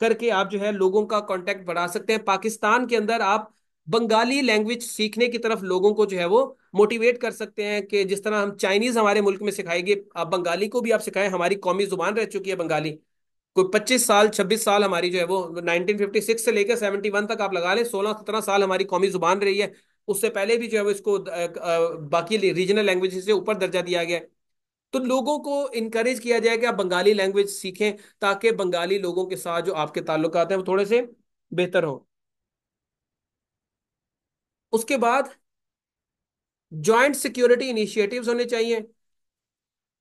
करके आप जो है लोगों का कांटेक्ट बढ़ा सकते हैं। पाकिस्तान के अंदर आप बंगाली लैंग्वेज सीखने की तरफ लोगों को जो है वो मोटिवेट कर सकते हैं, कि जिस तरह हम चाइनीज हमारे मुल्क में सिखाएंगे, आप बंगाली को भी आप सिखाएं। हमारी कौमी जुबान रह चुकी है बंगाली, कोई 25 साल 26 साल हमारी जो है वो 1956 से लेकर 71 तक आप लगा लें, 16 17 साल हमारी कौमी जुबान रही है। उससे पहले भी जो है वो इसको बाकी रीजनल लैंग्वेज से ऊपर दर्जा दिया गया है। तो लोगों को इनकरेज किया जाए कि आप बंगाली लैंग्वेज सीखें, ताकि बंगाली लोगों के साथ जो आपके ताल्लुकात हैं वो थोड़े से बेहतर हो। उसके बाद जॉइंट सिक्योरिटी इनिशिएटिव्स होने चाहिए।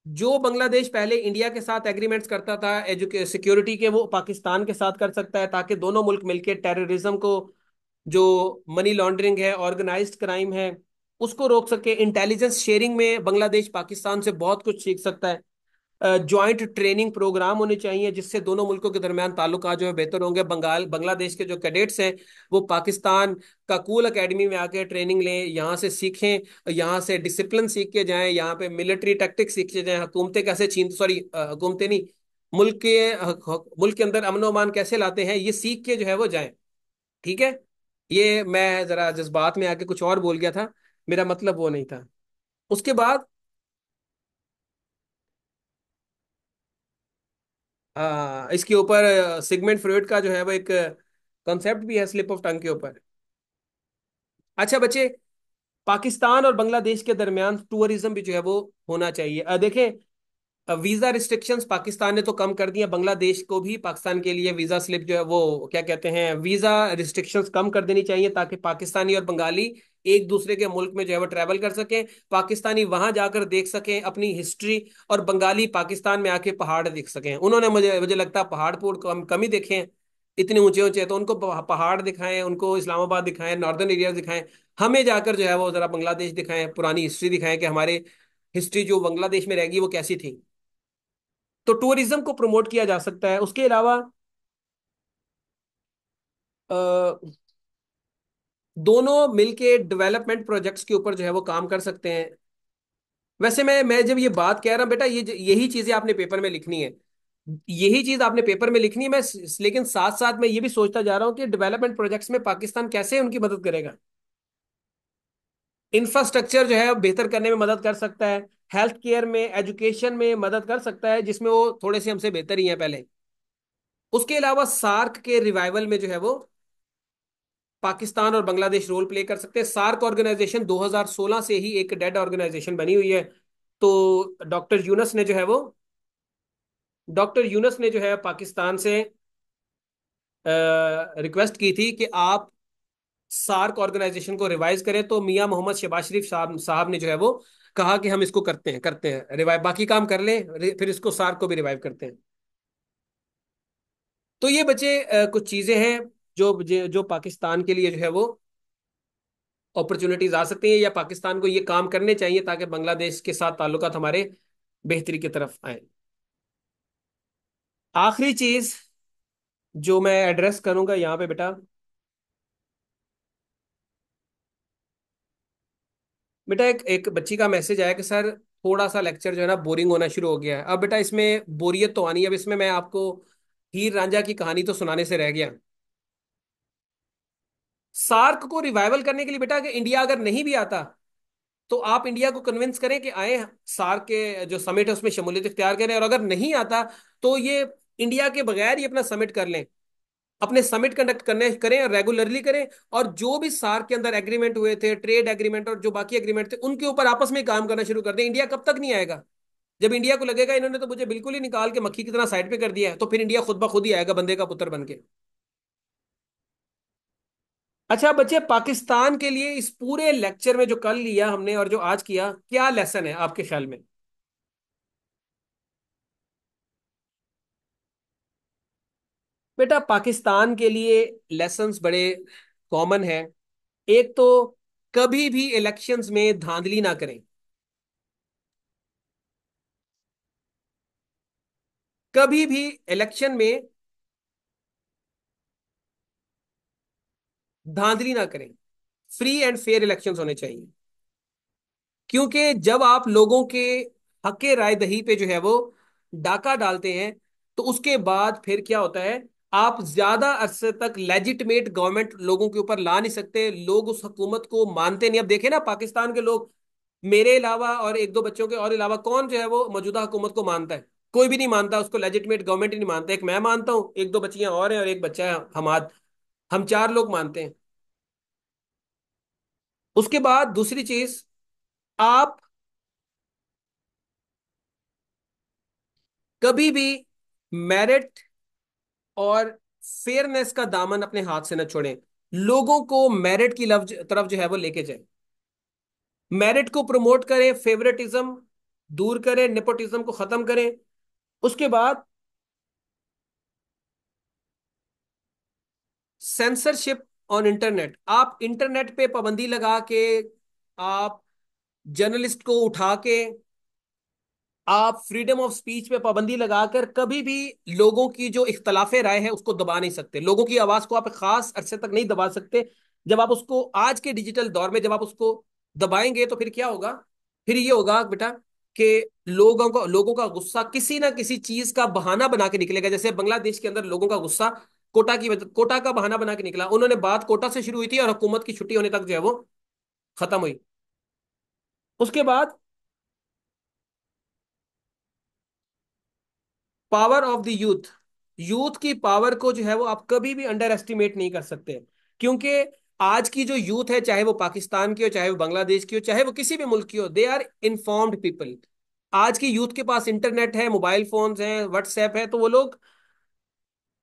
जो बांग्लादेश पहले इंडिया के साथ एग्रीमेंट्स करता था एजुके सिक्योरिटी के, वो पाकिस्तान के साथ कर सकता है, ताकि दोनों मुल्क मिलकर टेररिज्म को, जो मनी लॉन्ड्रिंग है, ऑर्गेनाइज्ड क्राइम है, उसको रोक सके। इंटेलिजेंस शेयरिंग में बांग्लादेश पाकिस्तान से बहुत कुछ सीख सकता है। ज्वाइंट ट्रेनिंग प्रोग्राम होने चाहिए, जिससे दोनों मुल्कों के दरमियान ताल्लुकात जो है बेहतर होंगे। बांग्लादेश के जो कैडेट्स हैं, वो पाकिस्तान का कूल एकेडमी में आके ट्रेनिंग लें, यहाँ से सीखें, यहाँ से डिसिप्लिन सीख के जाएं, यहाँ पे मिलिट्री टैक्टिक्स सीख के जाएं, हुकूमतें कैसे छीन सॉरी हुकूमतें नहीं, मुल्क के अंदर अमन ओ अमान कैसे लाते हैं, ये सीख के जो है वो जाएं। ठीक है, ये मैं जरा जज्बात में आके कुछ और बोल गया था, मेरा मतलब वो नहीं था। उसके बाद हाँ, इसके ऊपर सिगमेंट फ्रॉइड का जो है वो एक कॉन्सेप्ट भी है स्लिप ऑफ टंग के ऊपर। अच्छा बच्चे, पाकिस्तान और बांग्लादेश के दरमियान टूरिज्म भी जो है वो होना चाहिए। देखें, वीजा रिस्ट्रिक्शंस पाकिस्तान ने तो कम कर दिया, बांग्लादेश को भी पाकिस्तान के लिए वीजा स्लिप जो है वो क्या कहते हैं, वीजा रिस्ट्रिक्शंस कम कर देनी चाहिए, ताकि पाकिस्तानी और बंगाली एक दूसरे के मुल्क में जो है वो ट्रैवल कर सकें, पाकिस्तानी वहां जाकर देख सकें अपनी हिस्ट्री, और बंगाली पाकिस्तान में आके पहाड़ देख सकें। उन्होंने मुझे मुझे लगता है पहाड़ पूड़ कम ही देखे हैं, इतने ऊंचे ऊंचे, तो उनको पहाड़ दिखाएं, उनको इस्लामाबाद दिखाएं, नॉर्दर्न एरिया दिखाएं, हमें जाकर जो है वो जरा बांग्लादेश दिखाएं, पुरानी हिस्ट्री दिखाएं कि हमारे हिस्ट्री जो बांग्लादेश में रहेगी वो कैसी थी। तो टूरिज्म को प्रमोट किया जा सकता है। उसके अलावा अ, दोनों मिलके डेवलपमेंट प्रोजेक्ट्स के ऊपर जो है वो काम कर सकते हैं। वैसे मैं जब ये बात कह रहा हूं बेटा, यही चीजें आपने पेपर में लिखनी है, यही चीज आपने पेपर में लिखनी है। लेकिन साथ साथ मैं ये भी सोचता जा रहा हूँ कि डेवलपमेंट प्रोजेक्ट्स में पाकिस्तान कैसे उनकी मदद करेगा। इंफ्रास्ट्रक्चर जो है बेहतर करने में मदद कर सकता है, हेल्थ केयर में, एजुकेशन में मदद कर सकता है, जिसमें वो थोड़े से हमसे बेहतर ही हैं पहले। उसके अलावा सार्क के रिवाइवल में जो है वो पाकिस्तान और बांग्लादेश रोल प्ले कर सकते हैं। सार्क ऑर्गेनाइजेशन 2016 से ही एक डेड ऑर्गेनाइजेशन बनी हुई है। तो डॉक्टर यूनस ने जो है पाकिस्तान से रिक्वेस्ट की थी कि आप सार्क ऑर्गेनाइजेशन को रिवाइज करें, तो मियां मोहम्मद शहबाज शरीफ साहब ने जो है वो कहा कि हम इसको करते हैं रिवाइव, बाकी काम कर लें, फिर इसको सार्क को भी रिवाइव करते हैं। तो ये बच्चे कुछ चीजें हैं जो पाकिस्तान के लिए जो है वो अपॉर्चुनिटीज आ सकती हैं, या पाकिस्तान को ये काम करने चाहिए ताकि बांग्लादेश के साथ ताल्लुकात हमारे बेहतरी की तरफ आए। आखिरी चीज जो मैं एड्रेस करूंगा यहाँ पे बेटा, एक एक बच्ची का मैसेज आया कि सर थोड़ा सा लेक्चर जो है ना बोरिंग होना शुरू हो गया है। अब बेटा इसमें बोरियत तो आनी है, अब इसमें मैं आपको हीर रांझा की कहानी तो सुनाने से रह गया। सार्क को रिवाइवल करने के लिए बेटा, कि इंडिया अगर नहीं भी आता तो आप इंडिया को कन्विंस करें कि आए, सार्क के जो समिट है उसमें शमूलियत इख्तियार करें, और अगर नहीं आता तो ये इंडिया के बगैर ही अपना समिट कर लें, अपने समिट कंडक्ट करने करें, रेगुलरली करें, और जो भी सार्क के अंदर एग्रीमेंट हुए थे, ट्रेड एग्रीमेंट और जो बाकी एग्रीमेंट थे, उनके ऊपर आपस में काम करना शुरू कर दें। इंडिया कब तक नहीं आएगा? जब इंडिया को लगेगा इन्होंने तो मुझे बिल्कुल ही निकाल के मक्खी की तरह साइड पे कर दिया है, तो फिर इंडिया खुद ब खुद ही आएगा बंदे का पुत्र बन के। अच्छा बच्चे, पाकिस्तान के लिए इस पूरे लेक्चर में जो कल लिया हमने और जो आज किया, क्या लेसन है आपके ख्याल में? बेटा पाकिस्तान के लिए लेसन्स बड़े कॉमन है। एक तो, कभी भी इलेक्शंस में धांधली ना करें, कभी भी इलेक्शन में धांधली ना करें, फ्री एंड फेयर इलेक्शंस होने चाहिए। क्योंकि जब आप लोगों के हक राय दही पे जो है वो डाका डालते हैं, तो उसके बाद फिर क्या होता है, आप ज्यादा अरसे तक लेजिटिमेट गवर्नमेंट लोगों के ऊपर ला नहीं सकते, लोग उस हुकूमत को मानते नहीं। अब देखें ना, पाकिस्तान के लोग, मेरे अलावा और एक दो बच्चों के और अलावा, कौन जो है वो मौजूदा हुकूमत को मानता है? कोई भी नहीं मानता उसको, लेजिटिमेट गवर्नमेंट ही नहीं मानता। एक मैं मानता हूँ, एक दो बच्चियां और हैं, और एक बच्चा है हमाद, हम चार लोग मानते हैं। उसके बाद दूसरी चीज, आप कभी भी मेरिट और फेयरनेस का दामन अपने हाथ से न छोड़ें, लोगों को मेरिट की तरफ जो है वो लेके जाए, मेरिट को प्रमोट करें, फेवरेटिज्म दूर करें, नेपोटिज्म को खत्म करें। उसके बाद सेंसरशिप ऑन इंटरनेट, आप इंटरनेट पे पाबंदी लगा के, आप जर्नलिस्ट को उठा के, आप फ्रीडम ऑफ स्पीच पे पाबंदी लगाकर कभी भी लोगों की जो इख्तलाफे राय है उसको दबा नहीं सकते, लोगों की आवाज को आप खास अरसे तक नहीं दबा सकते। जब आप उसको आज के डिजिटल दौर में जब आप उसको दबाएंगे तो फिर क्या होगा? फिर ये होगा बेटा कि लोगों का गुस्सा किसी ना किसी चीज का बहाना बना के निकलेगा। जैसे बांग्लादेश के अंदर लोगों का गुस्सा कोटा का बहाना बना के निकला, उन्होंने बात कोटा से शुरू हुई थी और हुकूमत की छुट्टी होने तक जो है वो खत्म हुई। उसके बाद power of the youth, youth की पावर को जो है वो आप कभी भी अंडर एस्टिमेट नहीं कर सकते। क्योंकि आज की जो यूथ है, चाहे वो पाकिस्तान की हो, चाहे वो बांग्लादेश की हो, चाहे वो किसी भी मुल्क की हो, दे आर इन्फॉर्म्ड पीपल। आज की यूथ के पास इंटरनेट है, मोबाइल फोन्स हैं, व्हाट्सएप है, तो वो लोग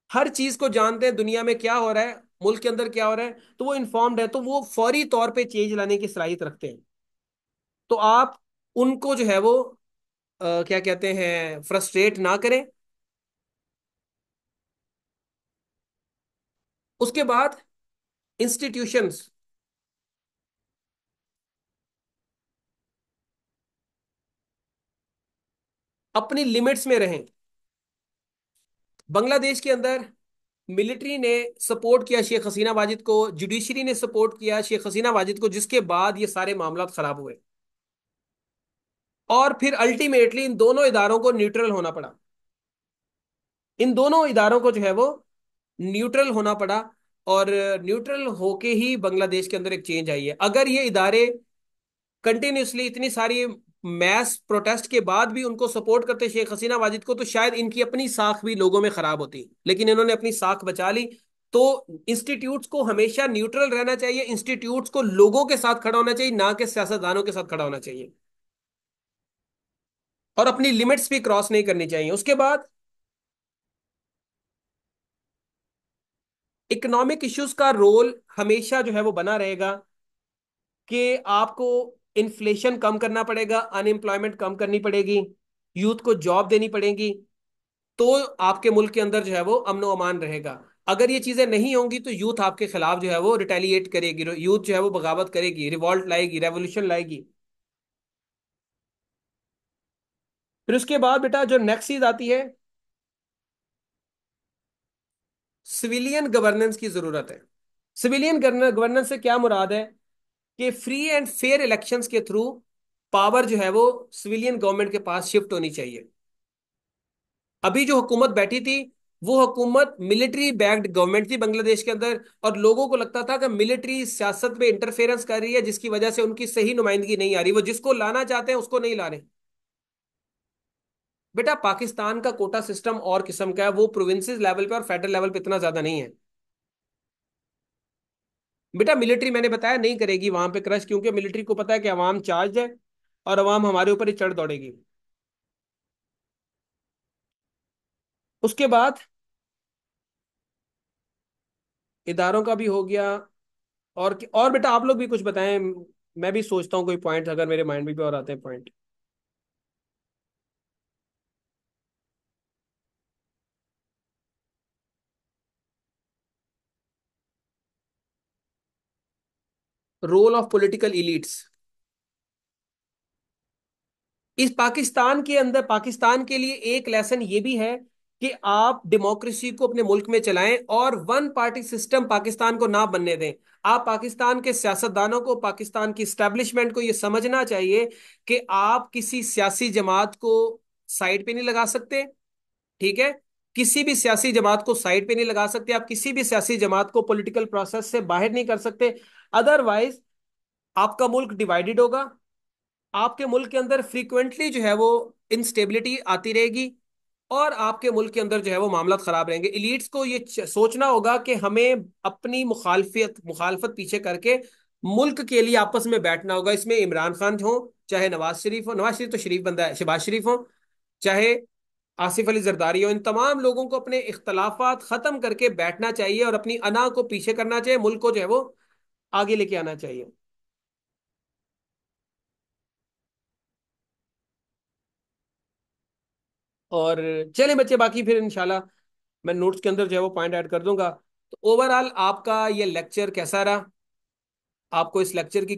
हर चीज को जानते हैं, दुनिया में क्या हो रहा है, मुल्क के अंदर क्या हो रहा है, तो वो इन्फॉर्म्ड है, तो वो फौरी तौर पे चेंज लाने की सलाहियत रखते हैं। तो आप उनको जो है वो क्या कहते हैं, फ्रस्ट्रेट ना करें। उसके बाद इंस्टीट्यूशंस अपनी लिमिट्स में रहें। बांग्लादेश के अंदर मिलिट्री ने सपोर्ट किया शेख हसीना वाजिद को, जुडिशरी ने सपोर्ट किया शेख हसीना वाजिद को, जिसके बाद ये सारे मामला खराब हुए। और फिर अल्टीमेटली इन दोनों इदारों को न्यूट्रल होना पड़ा। इन दोनों इदारों को जो है वो न्यूट्रल होना पड़ा। और न्यूट्रल होके ही बांग्लादेश के अंदर एक चेंज आई है। अगर ये इदारे कंटिन्यूसली इतनी सारी मैस प्रोटेस्ट के बाद भी उनको सपोर्ट करते शेख हसीना वाजिद को, तो शायद इनकी अपनी साख भी लोगों में खराब होती, लेकिन इन्होंने अपनी साख बचा ली। तो इंस्टीट्यूट्स को हमेशा न्यूट्रल रहना चाहिए, इंस्टीट्यूट्स को लोगों के साथ खड़ा होना चाहिए, ना कि सियासतदानों के साथ खड़ा होना चाहिए। और अपनी लिमिट्स भी क्रॉस नहीं करनी चाहिए। उसके बाद इकोनॉमिक इश्यूज का रोल हमेशा जो है वो बना रहेगा कि आपको इन्फ्लेशन कम करना पड़ेगा, अनएम्प्लॉयमेंट कम करनी पड़ेगी, यूथ को जॉब देनी पड़ेगी, तो आपके मुल्क के अंदर जो है वो अमनो अमान रहेगा। अगर ये चीजें नहीं होंगी तो यूथ आपके खिलाफ जो है वो रिटेलिएट करेगी, यूथ जो है वो बगावत करेगी, रिवॉल्ट लाएगी, रेवोल्यूशन लाएगी। फिर उसके बाद बेटा जो नेक्स्ट चीज आती है, सिविलियन गवर्नेंस की जरूरत है। सिविलियन गवर्नेंस से क्या मुराद है कि फ्री एंड फेयर इलेक्शंस के थ्रू पावर जो है वो सिविलियन गवर्नमेंट के पास शिफ्ट होनी चाहिए। अभी जो हुकूमत बैठी थी, वो हुकूमत मिलिट्री बैक्ड गवर्नमेंट थी बांग्लादेश के अंदर, और लोगों को लगता था कि मिलिट्री सियासत में इंटरफेरेंस कर रही है, जिसकी वजह से उनकी सही नुमाइंदगी नहीं आ रही, वो जिसको लाना चाहते हैं उसको नहीं ला रहे। बेटा पाकिस्तान का कोटा सिस्टम और किस्म का है, वो प्रोविंसेस लेवल पे और फेडरल लेवल पे इतना ज्यादा नहीं है। बेटा मिलिट्री मैंने बताया नहीं करेगी वहां पे क्रश, क्योंकि मिलिट्री को पता है कि अवाम चार्ज है और अवाम हमारे ऊपर ही चढ़ दौड़ेगी। उसके बाद इदारों का भी हो गया। और बेटा आप लोग भी कुछ बताएं, मैं भी सोचता हूँ कोई पॉइंट अगर मेरे माइंड में भी और आते हैं point. Role of political elites इस पाकिस्तान के अंदर, पाकिस्तान के लिए एक लेसन ये भी है कि आप डेमोक्रेसी को अपने मुल्क में चलाएं और वन पार्टी सिस्टम पाकिस्तान को ना बनने दें। आप पाकिस्तान के सियासतदानों को, पाकिस्तान की स्टैब्लिशमेंट को ये समझना चाहिए कि आप किसी सियासी जमात को साइड पे नहीं लगा सकते। ठीक है, किसी भी सियासी जमात को साइड पे नहीं लगा सकते, आप किसी भी सियासी जमात को पॉलिटिकल प्रोसेस से बाहर नहीं कर सकते। अदरवाइज आपका मुल्क डिवाइडेड होगा, आपके मुल्क के अंदर फ्रीक्वेंटली जो है वो इंस्टेबिलिटी आती रहेगी, और आपके मुल्क के अंदर जो है वो मामला खराब रहेंगे। इलीट्स को ये सोचना होगा कि हमें अपनी मुखालफत मुखालफत पीछे करके मुल्क के लिए आपस में बैठना होगा। इसमें इमरान खान हो, चाहे नवाज शरीफ हो, नवाज शरीफ तो शरीफ बंदा है, शहबाज शरीफ हो, चाहे आसिफ अली जरदारी हो, इन तमाम लोगों को अपने इख्तलाफात खत्म करके बैठना चाहिए और अपनी अना को पीछे करना चाहिए, मुल्क को जो है वो आगे लेके आना चाहिए। और चलें बच्चे, बाकी फिर इंशाल्लाह मैं नोट्स के अंदर जो है वो पॉइंट ऐड कर दूंगा। तो ओवरऑल आपका ये लेक्चर कैसा रहा? आपको इस लेक्चर की